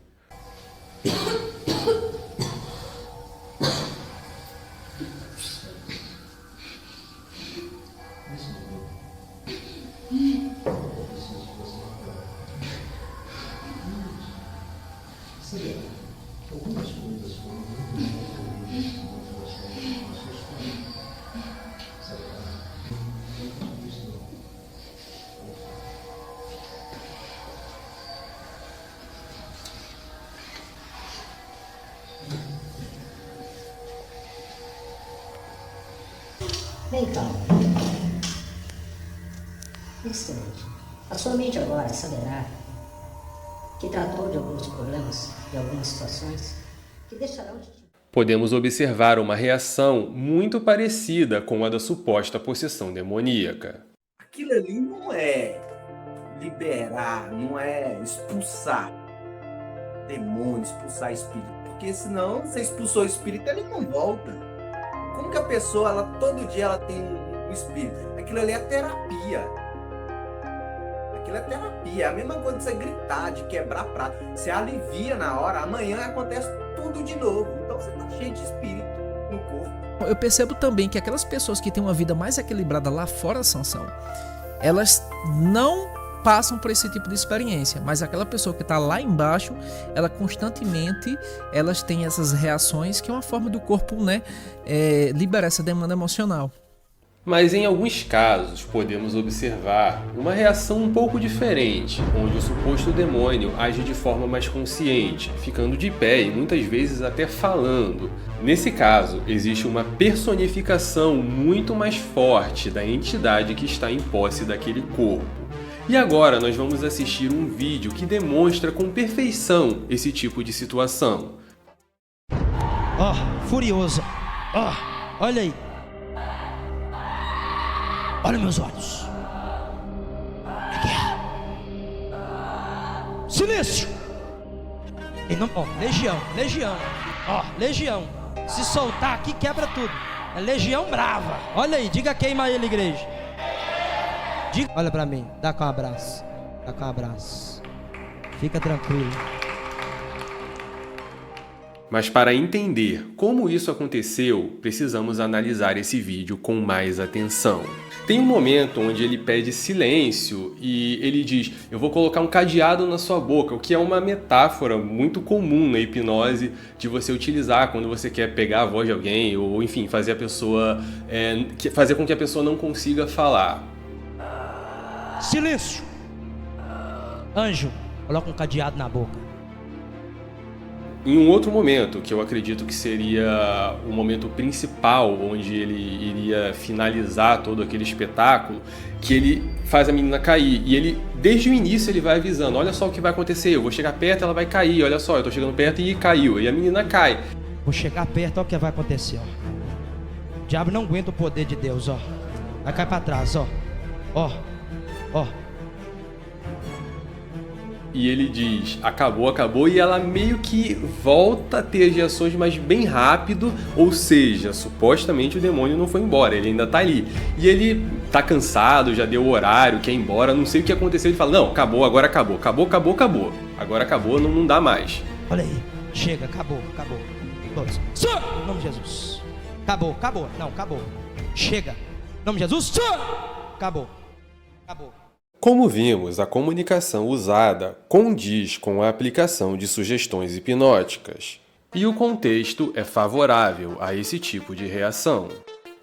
Vem cá. Excelente. A sua mente agora saberá que tratou de alguns problemas e algumas situações que deixarão de... Podemos observar uma reação muito parecida com a da suposta possessão demoníaca. Aquilo ali não é liberar, não é expulsar demônio, expulsar espírito. Porque senão, você expulsou o espírito, ele não volta. Como que a pessoa, todo dia ela tem um espírito? Aquilo ali é terapia. Aquilo é terapia. É a mesma coisa de você gritar, de quebrar prato. Você alivia na hora, amanhã acontece tudo de novo. Então você tá cheio de espírito no corpo. Eu percebo também que aquelas pessoas que têm uma vida mais equilibrada lá fora da Sansão, elas não passam por esse tipo de experiência, mas aquela pessoa que está lá embaixo, ela constantemente, elas têm essas reações que é uma forma do corpo, liberar essa demanda emocional. Mas em alguns casos podemos observar uma reação um pouco diferente, onde o suposto demônio age de forma mais consciente, ficando de pé e muitas vezes até falando. Nesse caso, existe uma personificação muito mais forte da entidade que está em posse daquele corpo. E agora nós vamos assistir um vídeo que demonstra com perfeição esse tipo de situação. Furiosa. Olha aí. Olha meus olhos. Aqui é. Silêncio! Legião. Legião. Se soltar aqui, quebra tudo. É legião brava. Olha aí, diga queima ele, igreja. Olha pra mim, dá com um abraço. Fica tranquilo. Mas para entender como isso aconteceu, precisamos analisar esse vídeo com mais atenção. Tem um momento onde ele pede silêncio e ele diz: eu vou colocar um cadeado na sua boca, o que é uma metáfora muito comum na hipnose de você utilizar quando você quer pegar a voz de alguém ou, enfim, fazer com que a pessoa não consiga falar. Silêncio! Anjo, coloca um cadeado na boca. Em um outro momento, que eu acredito que seria o momento principal, onde ele iria finalizar todo aquele espetáculo, que ele faz a menina cair. E ele, desde o início, ele vai avisando: olha só o que vai acontecer, eu vou chegar perto, ela vai cair, olha só, eu tô chegando perto e caiu. E a menina cai. Vou chegar perto, olha o que vai acontecer, ó. O diabo não aguenta o poder de Deus, ó. Vai cair pra trás, ó. E ele diz: acabou, e ela meio que volta a ter as reações, mas bem rápido, ou seja, supostamente o demônio não foi embora, ele ainda tá ali. E ele tá cansado, já deu o horário, quer ir embora, não sei o que aconteceu, ele fala: não, acabou, agora acabou, não dá mais. Olha aí, chega, acabou. Todos. Em nome de Jesus. Acabou. Chega. Em nome de Jesus. Acabou. Como vimos, a comunicação usada condiz com a aplicação de sugestões hipnóticas, e o contexto é favorável a esse tipo de reação.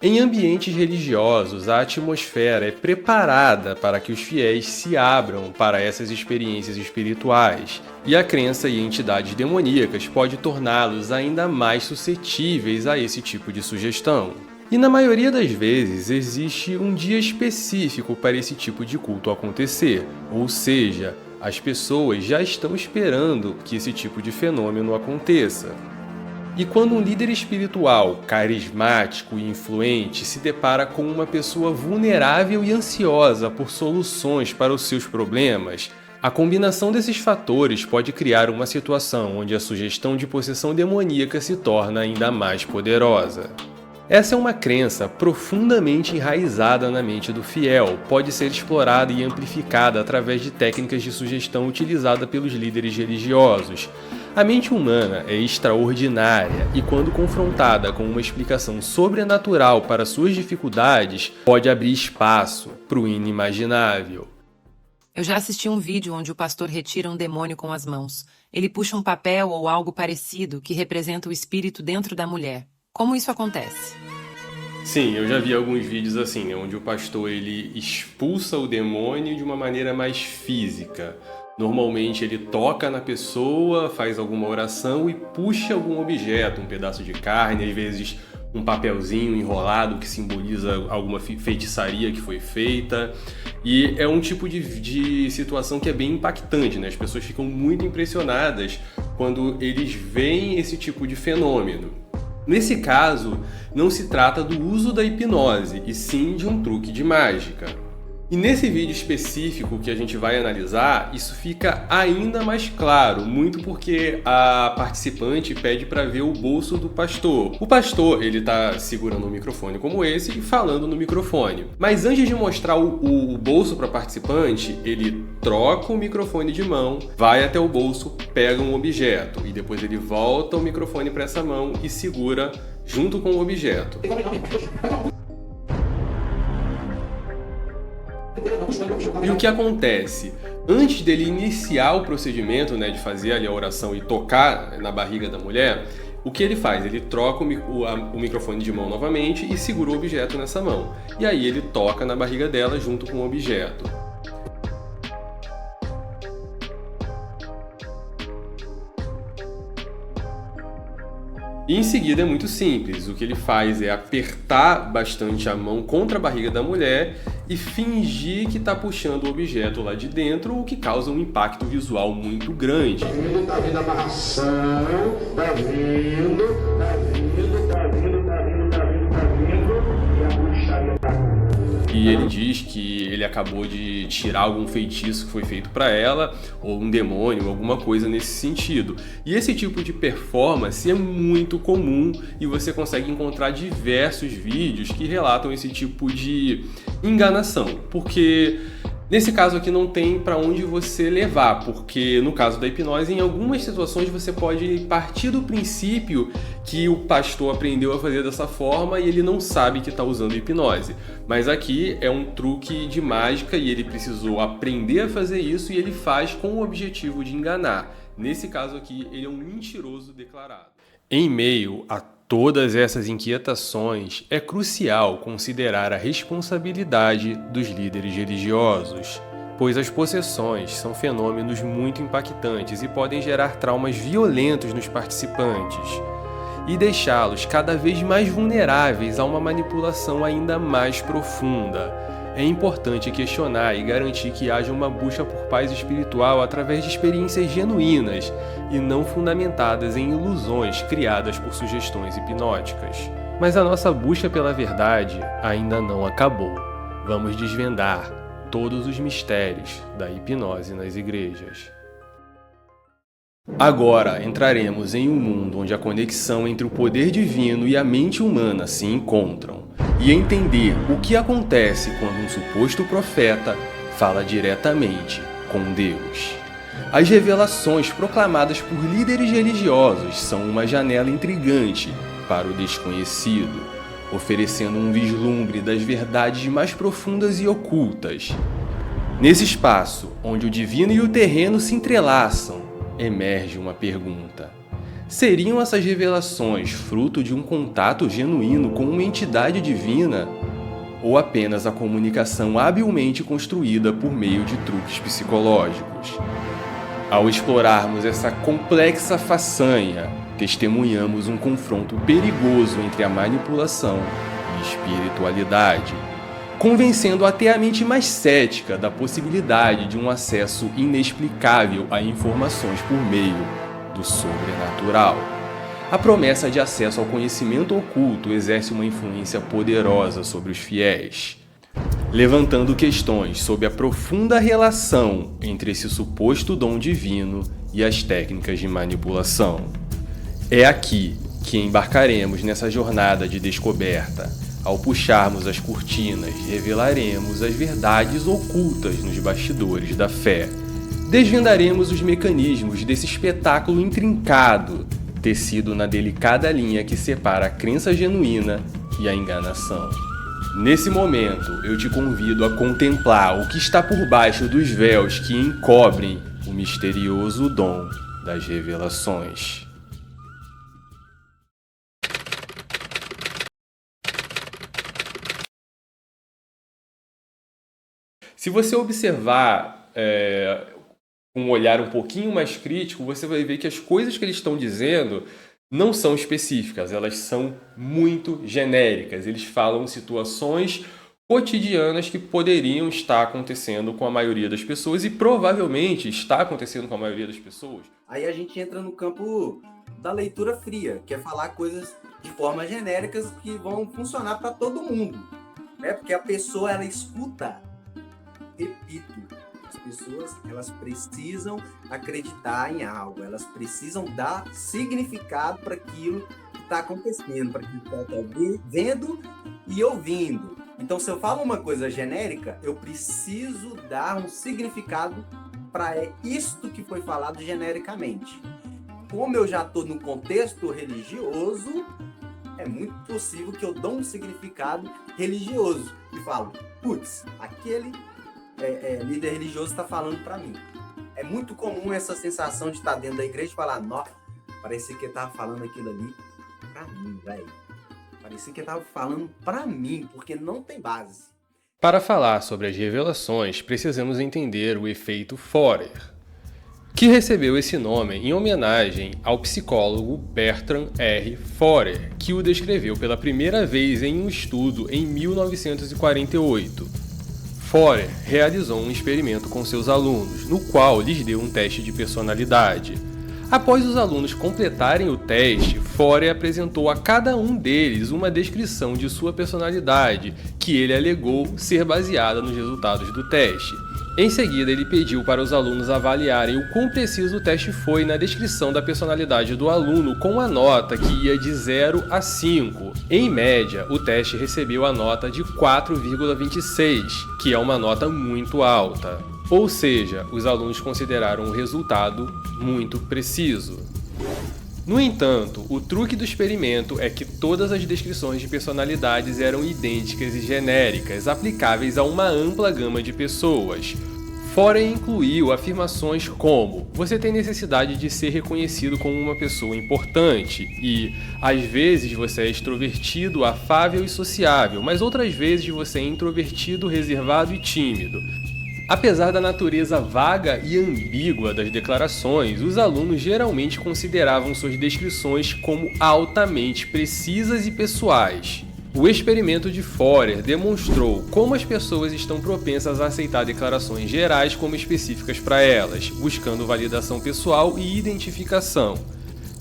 Em ambientes religiosos, a atmosfera é preparada para que os fiéis se abram para essas experiências espirituais, e a crença em entidades demoníacas pode torná-los ainda mais suscetíveis a esse tipo de sugestão. E na maioria das vezes existe um dia específico para esse tipo de culto acontecer, ou seja, as pessoas já estão esperando que esse tipo de fenômeno aconteça. E quando um líder espiritual, carismático e influente se depara com uma pessoa vulnerável e ansiosa por soluções para os seus problemas, a combinação desses fatores pode criar uma situação onde a sugestão de possessão demoníaca se torna ainda mais poderosa. Essa é uma crença profundamente enraizada na mente do fiel, pode ser explorada e amplificada através de técnicas de sugestão utilizada pelos líderes religiosos. A mente humana é extraordinária e, quando confrontada com uma explicação sobrenatural para suas dificuldades, pode abrir espaço para o inimaginável. Eu já assisti um vídeo onde o pastor retira um demônio com as mãos. Ele puxa um papel ou algo parecido que representa o espírito dentro da mulher. Como isso acontece? Sim, eu já vi alguns vídeos assim, onde o pastor ele expulsa o demônio de uma maneira mais física. Normalmente ele toca na pessoa, faz alguma oração e puxa algum objeto, um pedaço de carne, às vezes um papelzinho enrolado que simboliza alguma feitiçaria que foi feita. E é um tipo de situação que é bem impactante, né? As pessoas ficam muito impressionadas quando eles veem esse tipo de fenômeno. Nesse caso, não se trata do uso da hipnose, e sim de um truque de mágica. E nesse vídeo específico que a gente vai analisar, isso fica ainda mais claro, muito porque a participante pede para ver o bolso do pastor. O pastor, ele tá segurando um microfone como esse e falando no microfone. Mas antes de mostrar o bolso para a participante, ele troca o microfone de mão, vai até o bolso, pega um objeto e depois ele volta o microfone para essa mão e segura junto com o objeto. E o que acontece? Antes dele iniciar o procedimento, de fazer ali a oração e tocar na barriga da mulher, O que ele faz? Ele troca o microfone de mão novamente e segura o objeto nessa mão. E aí ele toca na barriga dela junto com o objeto. E em seguida é muito simples. O que ele faz é apertar bastante a mão contra a barriga da mulher e fingir que está puxando o objeto lá de dentro, o que causa um impacto visual muito grande. Tá vindo a amarração, tá vindo. E a bruxaria tá. E ele diz que ele acabou de tirar algum feitiço que foi feito para ela, ou um demônio, alguma coisa nesse sentido. E esse tipo de performance é muito comum e você consegue encontrar diversos vídeos que relatam esse tipo de enganação. Porque nesse caso aqui não tem para onde você levar, porque no caso da hipnose, em algumas situações você pode partir do princípio que o pastor aprendeu a fazer dessa forma e ele não sabe que está usando hipnose. Mas aqui é um truque de mágica e ele precisou aprender a fazer isso e ele faz com o objetivo de enganar. Nesse caso aqui, ele é um mentiroso declarado. Em meio a todas essas inquietações, é crucial considerar a responsabilidade dos líderes religiosos, pois as possessões são fenômenos muito impactantes e podem gerar traumas violentos nos participantes e deixá-los cada vez mais vulneráveis a uma manipulação ainda mais profunda. É importante questionar e garantir que haja uma busca por paz espiritual através de experiências genuínas e não fundamentadas em ilusões criadas por sugestões hipnóticas. Mas a nossa busca pela verdade ainda não acabou. Vamos desvendar todos os mistérios da hipnose nas igrejas. Agora entraremos em um mundo onde a conexão entre o poder divino e a mente humana se encontram, e entender o que acontece quando um suposto profeta fala diretamente com Deus. As revelações proclamadas por líderes religiosos são uma janela intrigante para o desconhecido, oferecendo um vislumbre das verdades mais profundas e ocultas. Nesse espaço, onde o divino e o terreno se entrelaçam, emerge uma pergunta. Seriam essas revelações fruto de um contato genuíno com uma entidade divina? Ou apenas a comunicação habilmente construída por meio de truques psicológicos? Ao explorarmos essa complexa façanha, testemunhamos um confronto perigoso entre a manipulação e espiritualidade, convencendo até a mente mais cética da possibilidade de um acesso inexplicável a informações por meio do sobrenatural. A promessa de acesso ao conhecimento oculto exerce uma influência poderosa sobre os fiéis, levantando questões sobre a profunda relação entre esse suposto dom divino e as técnicas de manipulação. É aqui que embarcaremos nessa jornada de descoberta. Ao puxarmos as cortinas, revelaremos as verdades ocultas nos bastidores da fé. Desvendaremos os mecanismos desse espetáculo intrincado, tecido na delicada linha que separa a crença genuína e a enganação. Nesse momento, eu te convido a contemplar o que está por baixo dos véus que encobrem o misterioso dom das revelações. Se você observar com um olhar um pouquinho mais crítico, você vai ver que as coisas que eles estão dizendo não são específicas, elas são muito genéricas. Eles falam situações cotidianas que poderiam estar acontecendo com a maioria das pessoas e provavelmente está acontecendo com a maioria das pessoas. Aí a gente entra no campo da leitura fria, que é falar coisas de forma genéricas que vão funcionar para todo mundo, né? Porque a pessoa, ela escuta. Repito, as pessoas, elas precisam acreditar em algo, elas precisam dar significado para aquilo que está acontecendo, para aquilo que ela está vendo e ouvindo. Então, se eu falo uma coisa genérica, eu preciso dar um significado para isto que foi falado genericamente. Como eu já estou no contexto religioso, é muito possível que eu dê um significado religioso e falo, putz, aquele líder religioso está falando para mim. É muito comum essa sensação de estar dentro da igreja e falar, nossa, Parecia que ele tava falando aquilo ali pra mim, velho. Parecia que ele tava falando pra mim, porque não tem base. Para falar sobre as revelações, precisamos entender o efeito Forer, que recebeu esse nome em homenagem ao psicólogo Bertrand R. Forer, que o descreveu pela primeira vez em um estudo em 1948. Forer realizou um experimento com seus alunos, no qual lhes deu um teste de personalidade. Após os alunos completarem o teste, Forer apresentou a cada um deles uma descrição de sua personalidade, que ele alegou ser baseada nos resultados do teste. Em seguida, ele pediu para os alunos avaliarem o quão preciso o teste foi na descrição da personalidade do aluno com a nota que ia de 0 a 5. Em média, o teste recebeu a nota de 4,26, que é uma nota muito alta. Ou seja, os alunos consideraram o resultado muito preciso. No entanto, o truque do experimento é que todas as descrições de personalidades eram idênticas e genéricas, aplicáveis a uma ampla gama de pessoas. Forer incluiu afirmações como: você tem necessidade de ser reconhecido como uma pessoa importante e, às vezes, você é extrovertido, afável e sociável, mas outras vezes você é introvertido, reservado e tímido. Apesar da natureza vaga e ambígua das declarações, os alunos geralmente consideravam suas descrições como altamente precisas e pessoais. O experimento de Forer demonstrou como as pessoas estão propensas a aceitar declarações gerais como específicas para elas, buscando validação pessoal e identificação.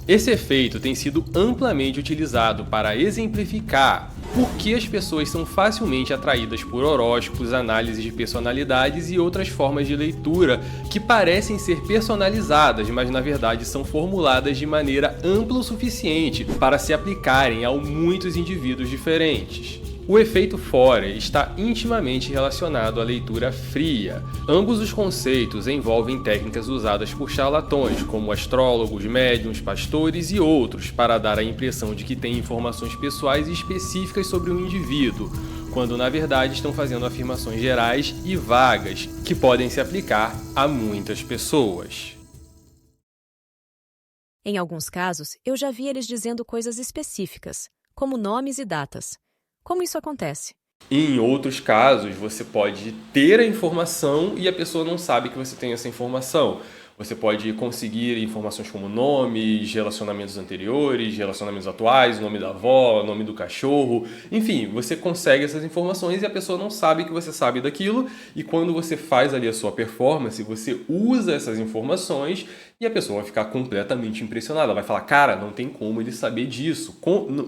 Esse efeito tem sido amplamente utilizado para exemplificar por que as pessoas são facilmente atraídas por horóscopos, análises de personalidades e outras formas de leitura que parecem ser personalizadas, mas na verdade são formuladas de maneira ampla o suficiente para se aplicarem a muitos indivíduos diferentes. O efeito Forer está intimamente relacionado à leitura fria. Ambos os conceitos envolvem técnicas usadas por charlatões, como astrólogos, médiuns, pastores e outros, para dar a impressão de que têm informações pessoais e específicas sobre um indivíduo, quando na verdade estão fazendo afirmações gerais e vagas, que podem se aplicar a muitas pessoas. Em alguns casos, eu já vi eles dizendo coisas específicas, como nomes e datas. Como isso acontece? Em outros casos, você pode ter a informação e a pessoa não sabe que você tem essa informação. Você pode conseguir informações como nomes, relacionamentos anteriores, relacionamentos atuais, nome da avó, nome do cachorro. Enfim, você consegue essas informações e a pessoa não sabe que você sabe daquilo. E quando você faz ali a sua performance, você usa essas informações e a pessoa vai ficar completamente impressionada. Ela vai falar, cara, não tem como ele saber disso.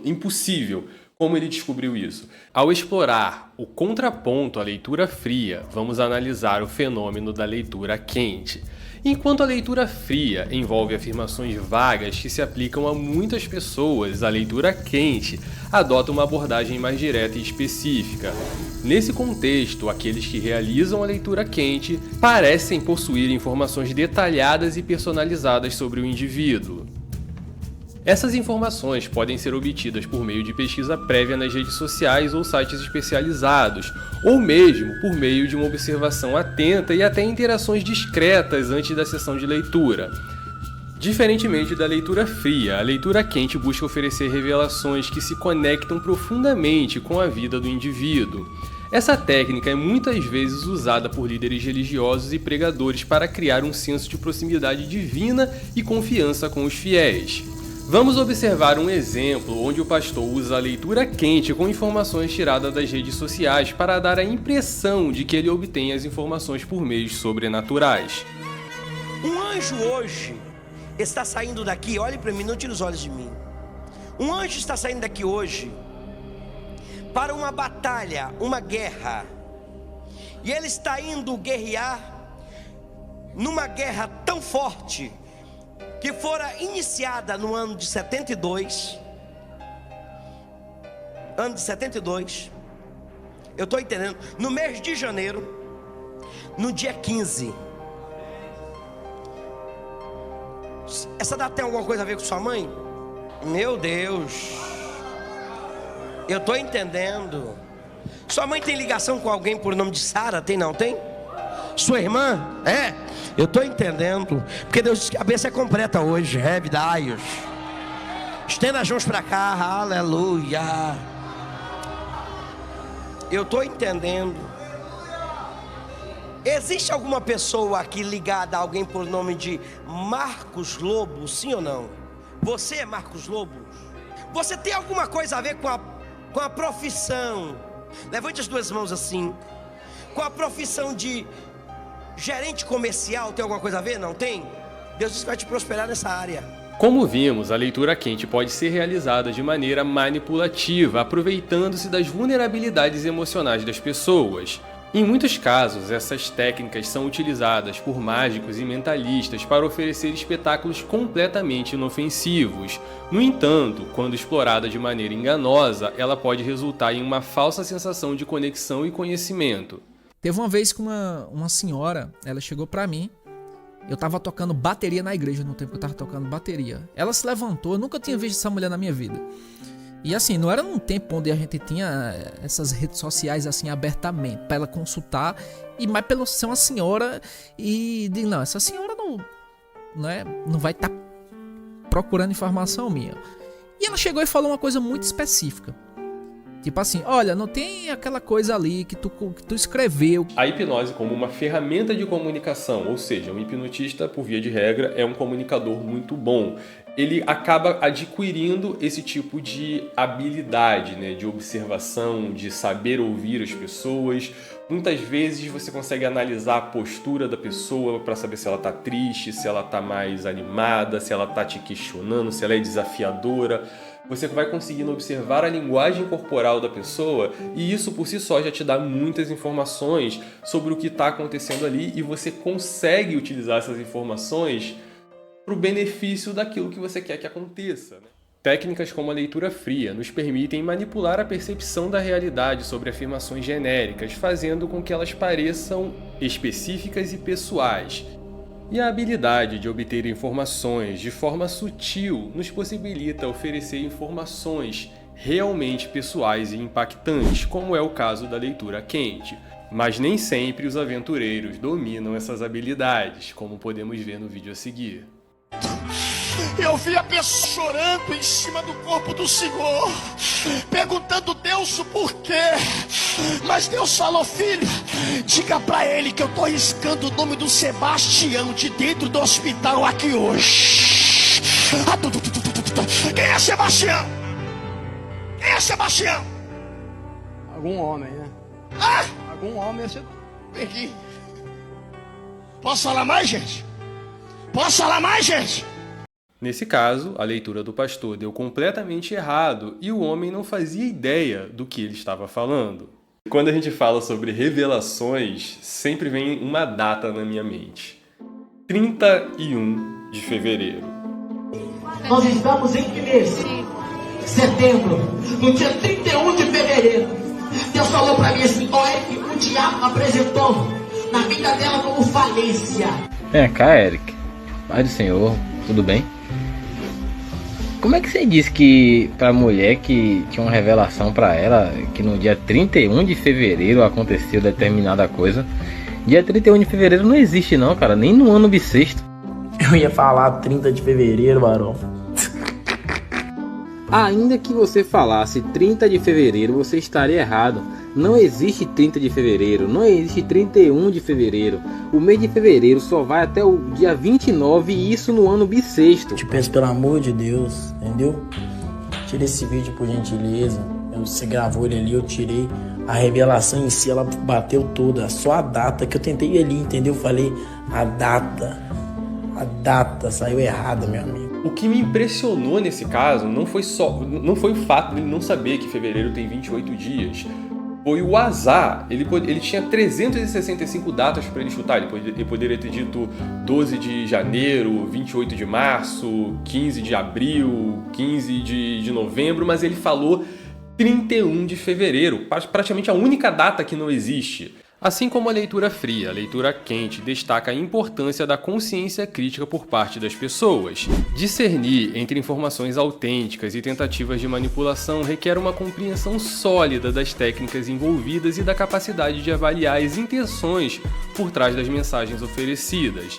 Impossível. Como ele descobriu isso? Ao explorar o contraponto à leitura fria, vamos analisar o fenômeno da leitura quente. Enquanto a leitura fria envolve afirmações vagas que se aplicam a muitas pessoas, a leitura quente adota uma abordagem mais direta e específica. Nesse contexto, aqueles que realizam a leitura quente parecem possuir informações detalhadas e personalizadas sobre o indivíduo. Essas informações podem ser obtidas por meio de pesquisa prévia nas redes sociais ou sites especializados, ou mesmo por meio de uma observação atenta e até interações discretas antes da sessão de leitura. Diferentemente da leitura fria, a leitura quente busca oferecer revelações que se conectam profundamente com a vida do indivíduo. Essa técnica é muitas vezes usada por líderes religiosos e pregadores para criar um senso de proximidade divina e confiança com os fiéis. Vamos observar um exemplo onde o pastor usa a leitura quente com informações tiradas das redes sociais para dar a impressão de que ele obtém as informações por meios sobrenaturais. Um anjo hoje está saindo daqui, olhe para mim, não tire os olhos de mim. Um anjo está saindo daqui hoje para uma batalha, uma guerra. E ele está indo guerrear numa guerra tão forte que fora iniciada no ano de 72. Ano de 72. Eu estou entendendo. No mês de janeiro, no dia 15. Essa data tem alguma coisa a ver com sua mãe? Meu Deus. Eu estou entendendo. Sua mãe tem ligação com alguém por nome de Sara? Tem, não tem? Sua irmã? É? Eu estou entendendo. Porque Deus disse que a bênção é completa hoje. Revidaios. Estenda as mãos para cá. Aleluia. Eu estou entendendo. Existe alguma pessoa aqui ligada a alguém por nome de Marcos Lobo? Sim ou não? Você é Marcos Lobo? Você tem alguma coisa a ver com a profissão? Levante as duas mãos assim. Com a profissão de gerente comercial, tem alguma coisa a ver? Não tem? Deus disse que vai te prosperar nessa área. Como vimos, a leitura quente pode ser realizada de maneira manipulativa, aproveitando-se das vulnerabilidades emocionais das pessoas. Em muitos casos, essas técnicas são utilizadas por mágicos e mentalistas para oferecer espetáculos completamente inofensivos. No entanto, quando explorada de maneira enganosa, ela pode resultar em uma falsa sensação de conexão e conhecimento. Teve uma vez que uma senhora, ela chegou pra mim, eu tava tocando bateria na igreja no tempo que eu tava tocando bateria. Ela se levantou, eu nunca tinha visto essa mulher na minha vida. E assim, não era num tempo onde a gente tinha essas redes sociais assim abertamente para ela consultar, e mais pelo ser uma senhora e digo, não, essa senhora não vai estar procurando informação minha. E ela chegou e falou uma coisa muito específica. Tipo assim, olha, não tem aquela coisa ali que tu escreveu. A hipnose como uma ferramenta de comunicação, ou seja, um hipnotista, por via de regra, é um comunicador muito bom. Ele acaba adquirindo esse tipo de habilidade, né, de observação, de saber ouvir as pessoas. Muitas vezes você consegue analisar a postura da pessoa para saber se ela está triste, se ela está mais animada, se ela está te questionando, se ela é desafiadora. Você vai conseguindo observar a linguagem corporal da pessoa e isso por si só já te dá muitas informações sobre o que está acontecendo ali e você consegue utilizar essas informações para o benefício daquilo que você quer que aconteça. Técnicas como a leitura fria nos permitem manipular a percepção da realidade sobre afirmações genéricas, fazendo com que elas pareçam específicas e pessoais. E a habilidade de obter informações de forma sutil nos possibilita oferecer informações realmente pessoais e impactantes, como é o caso da leitura quente. Mas nem sempre os aventureiros dominam essas habilidades, como podemos ver no vídeo a seguir. Eu vi a pessoa chorando em cima do corpo do Senhor, perguntando a Deus o porquê. Mas Deus falou, filho, diga pra ele que eu tô riscando o nome do Sebastião de dentro do hospital aqui hoje. Quem é Sebastião? Quem é Sebastião? Algum homem, né? Ah? Algum homem, você... Vem aqui. Posso falar mais, gente? Posso falar mais, gente? Nesse caso, a leitura do pastor deu completamente errado e o homem não fazia ideia do que ele estava falando. Quando a gente fala sobre revelações, sempre vem uma data na minha mente. 31 de fevereiro. Nós estamos em que mês? Setembro. No dia 31 de fevereiro, Deus falou pra mim assim, olha que o diabo apresentou na vida dela como falência. Vem cá, Eric. Pai do Senhor, tudo bem? Como é que você disse que pra mulher que tinha uma revelação pra ela que no dia 31 de fevereiro aconteceu determinada coisa? Dia 31 de fevereiro não existe não, cara, nem no ano bissexto. Eu ia falar 30 de fevereiro, varão. Ainda que você falasse 30 de fevereiro, você estaria errado. Não existe 30 de fevereiro, não existe 31 de fevereiro. O mês de fevereiro só vai até o dia 29 e isso no ano bissexto. Te peço pelo amor de Deus, entendeu? Tira esse vídeo por gentileza. Você gravou ele ali, eu tirei. A revelação em si, ela bateu toda. Só a data que eu tentei ali, entendeu? Falei, a data saiu errada, meu amigo. O que me impressionou nesse caso não foi o fato de ele não saber que fevereiro tem 28 dias. Foi o azar. Ele tinha 365 datas para ele chutar. Ele poderia ter dito 12 de janeiro, 28 de março, 15 de abril, 15 de novembro, mas ele falou 31 de fevereiro, praticamente a única data que não existe. Assim como a leitura fria, a leitura quente destaca a importância da consciência crítica por parte das pessoas. Discernir entre informações autênticas e tentativas de manipulação requer uma compreensão sólida das técnicas envolvidas e da capacidade de avaliar as intenções por trás das mensagens oferecidas.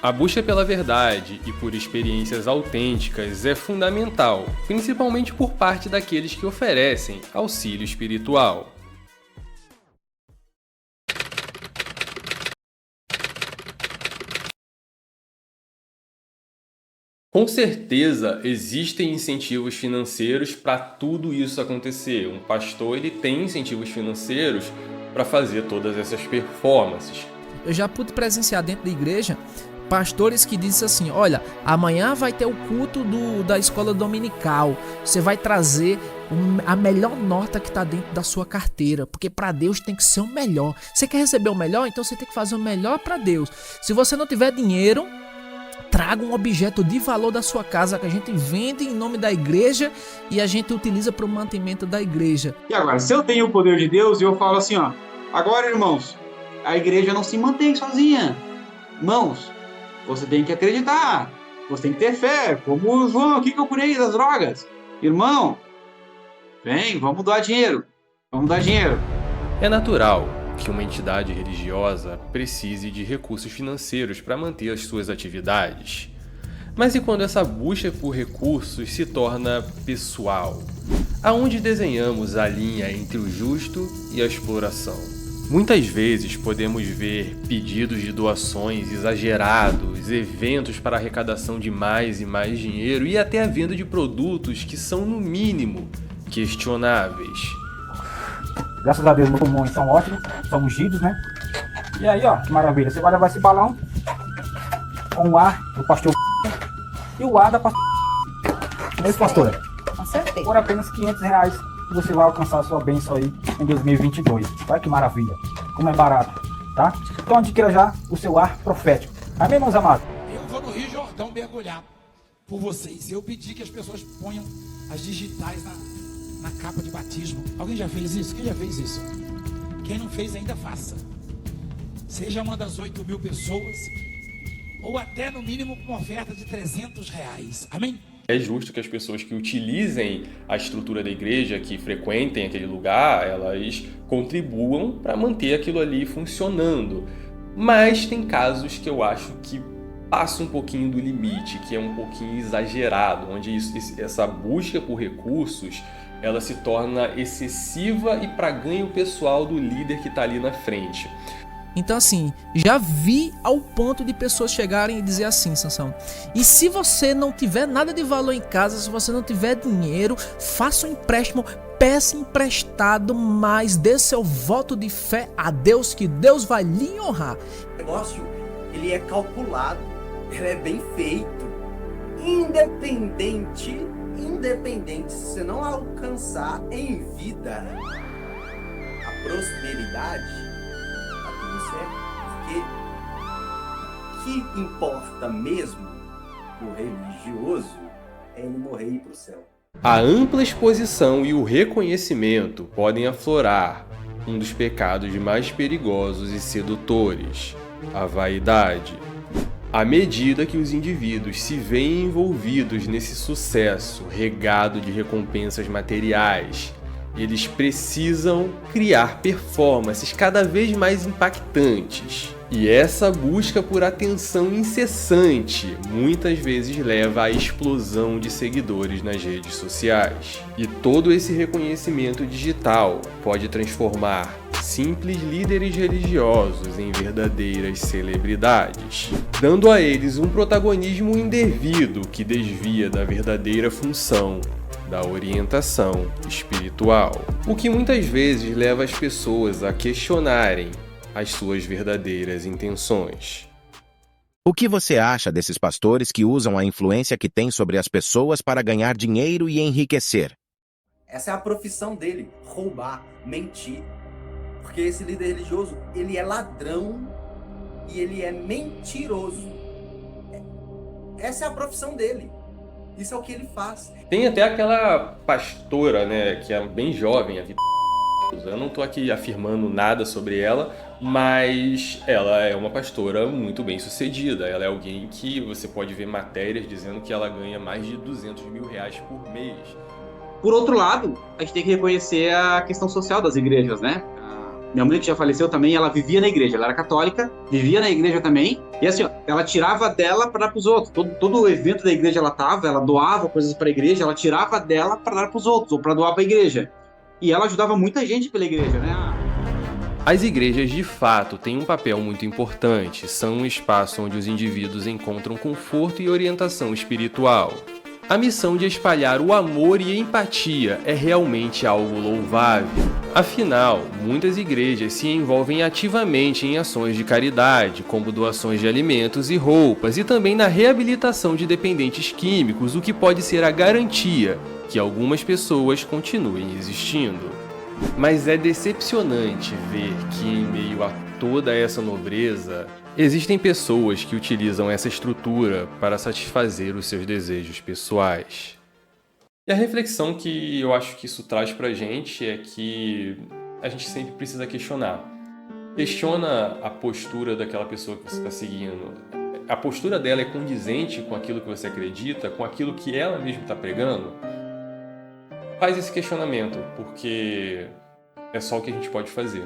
A busca pela verdade e por experiências autênticas é fundamental, principalmente por parte daqueles que oferecem auxílio espiritual. Com certeza existem incentivos financeiros para tudo isso acontecer. Um pastor ele tem incentivos financeiros para fazer todas essas performances. Eu já pude presenciar dentro da igreja pastores que dizem assim: olha, amanhã vai ter o culto da escola dominical, você vai trazer a melhor nota que está dentro da sua carteira, porque para Deus tem que ser o melhor. Você quer receber o melhor? Então você tem que fazer o melhor para Deus. Se você não tiver dinheiro, traga um objeto de valor da sua casa que a gente vende em nome da igreja e a gente utiliza para o mantimento da igreja. E agora, se eu tenho o poder de Deus, eu falo assim, ó, agora, irmãos, a igreja não se mantém sozinha. Irmãos, você tem que acreditar, você tem que ter fé, como o João aqui que eu curei das drogas. Irmão, vem, vamos doar dinheiro, vamos dar dinheiro. É natural que uma entidade religiosa precise de recursos financeiros para manter as suas atividades. Mas e quando essa busca por recursos se torna pessoal? Aonde desenhamos a linha entre o justo e a exploração? Muitas vezes podemos ver pedidos de doações exagerados, eventos para arrecadação de mais e mais dinheiro e até a venda de produtos que são, no mínimo, questionáveis. Graças a Deus, meus pulmões são ótimos, são ungidos, né? E aí, ó, que maravilha. Você vai levar esse balão com o ar do pastor e o ar da pastora. Não é isso, pastora? Com certeza. Por apenas R$500 você vai alcançar a sua bênção aí em 2022. Olha que maravilha. Como é barato, tá? Então adquira já o seu ar profético. Amém, meus amados? Eu vou no Rio Jordão mergulhar por vocês. Eu pedi que as pessoas ponham as digitais na capa de batismo. Alguém já fez isso? Quem já fez isso? Quem não fez ainda faça. Seja uma das 8.000 pessoas, ou até no mínimo com uma oferta de R$300. Amém? É justo que as pessoas que utilizem a estrutura da igreja, que frequentem aquele lugar, elas contribuam para manter aquilo ali funcionando. Mas tem casos que eu acho que passa um pouquinho do limite, que é um pouquinho exagerado, onde essa busca por recursos ela se torna excessiva e para ganho pessoal do líder que está ali na frente. Então assim, já vi ao ponto de pessoas chegarem e dizer assim, Sansão, e se você não tiver nada de valor em casa, se você não tiver dinheiro, faça um empréstimo, peça emprestado, mas dê seu voto de fé a Deus, que Deus vai lhe honrar. O negócio, ele é calculado, ele é bem feito, independente se você não alcançar em vida a prosperidade, tá tudo certo. Porque o que importa mesmo pro religioso é ele morrer e ir pro céu. A ampla exposição e o reconhecimento podem aflorar um dos pecados mais perigosos e sedutores, a vaidade. À medida que os indivíduos se veem envolvidos nesse sucesso regado de recompensas materiais, eles precisam criar performances cada vez mais impactantes. E essa busca por atenção incessante muitas vezes leva à explosão de seguidores nas redes sociais. E todo esse reconhecimento digital pode transformar simples líderes religiosos em verdadeiras celebridades, dando a eles um protagonismo indevido que desvia da verdadeira função da orientação espiritual, o que muitas vezes leva as pessoas a questionarem as suas verdadeiras intenções. O que você acha desses pastores que usam a influência que têm sobre as pessoas para ganhar dinheiro e enriquecer? Essa é a profissão dele, roubar, mentir. Porque esse líder religioso, ele é ladrão e ele é mentiroso. Essa é a profissão dele. Isso é o que ele faz. Tem até aquela pastora, né, que é bem jovem, a Eu não estou aqui afirmando nada sobre ela, mas ela é uma pastora muito bem sucedida. Ela é alguém que você pode ver matérias dizendo que ela ganha mais de 200 mil reais por mês. Por outro lado, a gente tem que reconhecer a questão social das igrejas, né? Minha mãe, que já faleceu também, ela vivia na igreja. Ela era católica, vivia na igreja também. E assim, ó, ela tirava dela para dar para os outros. Todo o evento da igreja ela doava coisas para a igreja, ela tirava dela para dar para os outros, ou para doar para a igreja. E ela ajudava muita gente pela igreja, né? As igrejas, de fato, têm um papel muito importante. São um espaço onde os indivíduos encontram conforto e orientação espiritual. A missão de espalhar o amor e a empatia é realmente algo louvável. Afinal, muitas igrejas se envolvem ativamente em ações de caridade, como doações de alimentos e roupas, e também na reabilitação de dependentes químicos, o que pode ser a garantia que algumas pessoas continuem existindo. Mas é decepcionante ver que, em meio a toda essa nobreza, existem pessoas que utilizam essa estrutura para satisfazer os seus desejos pessoais. E a reflexão que eu acho que isso traz pra gente é que a gente sempre precisa questionar. Questiona a postura daquela pessoa que você está seguindo. A postura dela é condizente com aquilo que você acredita, com aquilo que ela mesma está pregando? Faz esse questionamento, porque é só o que a gente pode fazer.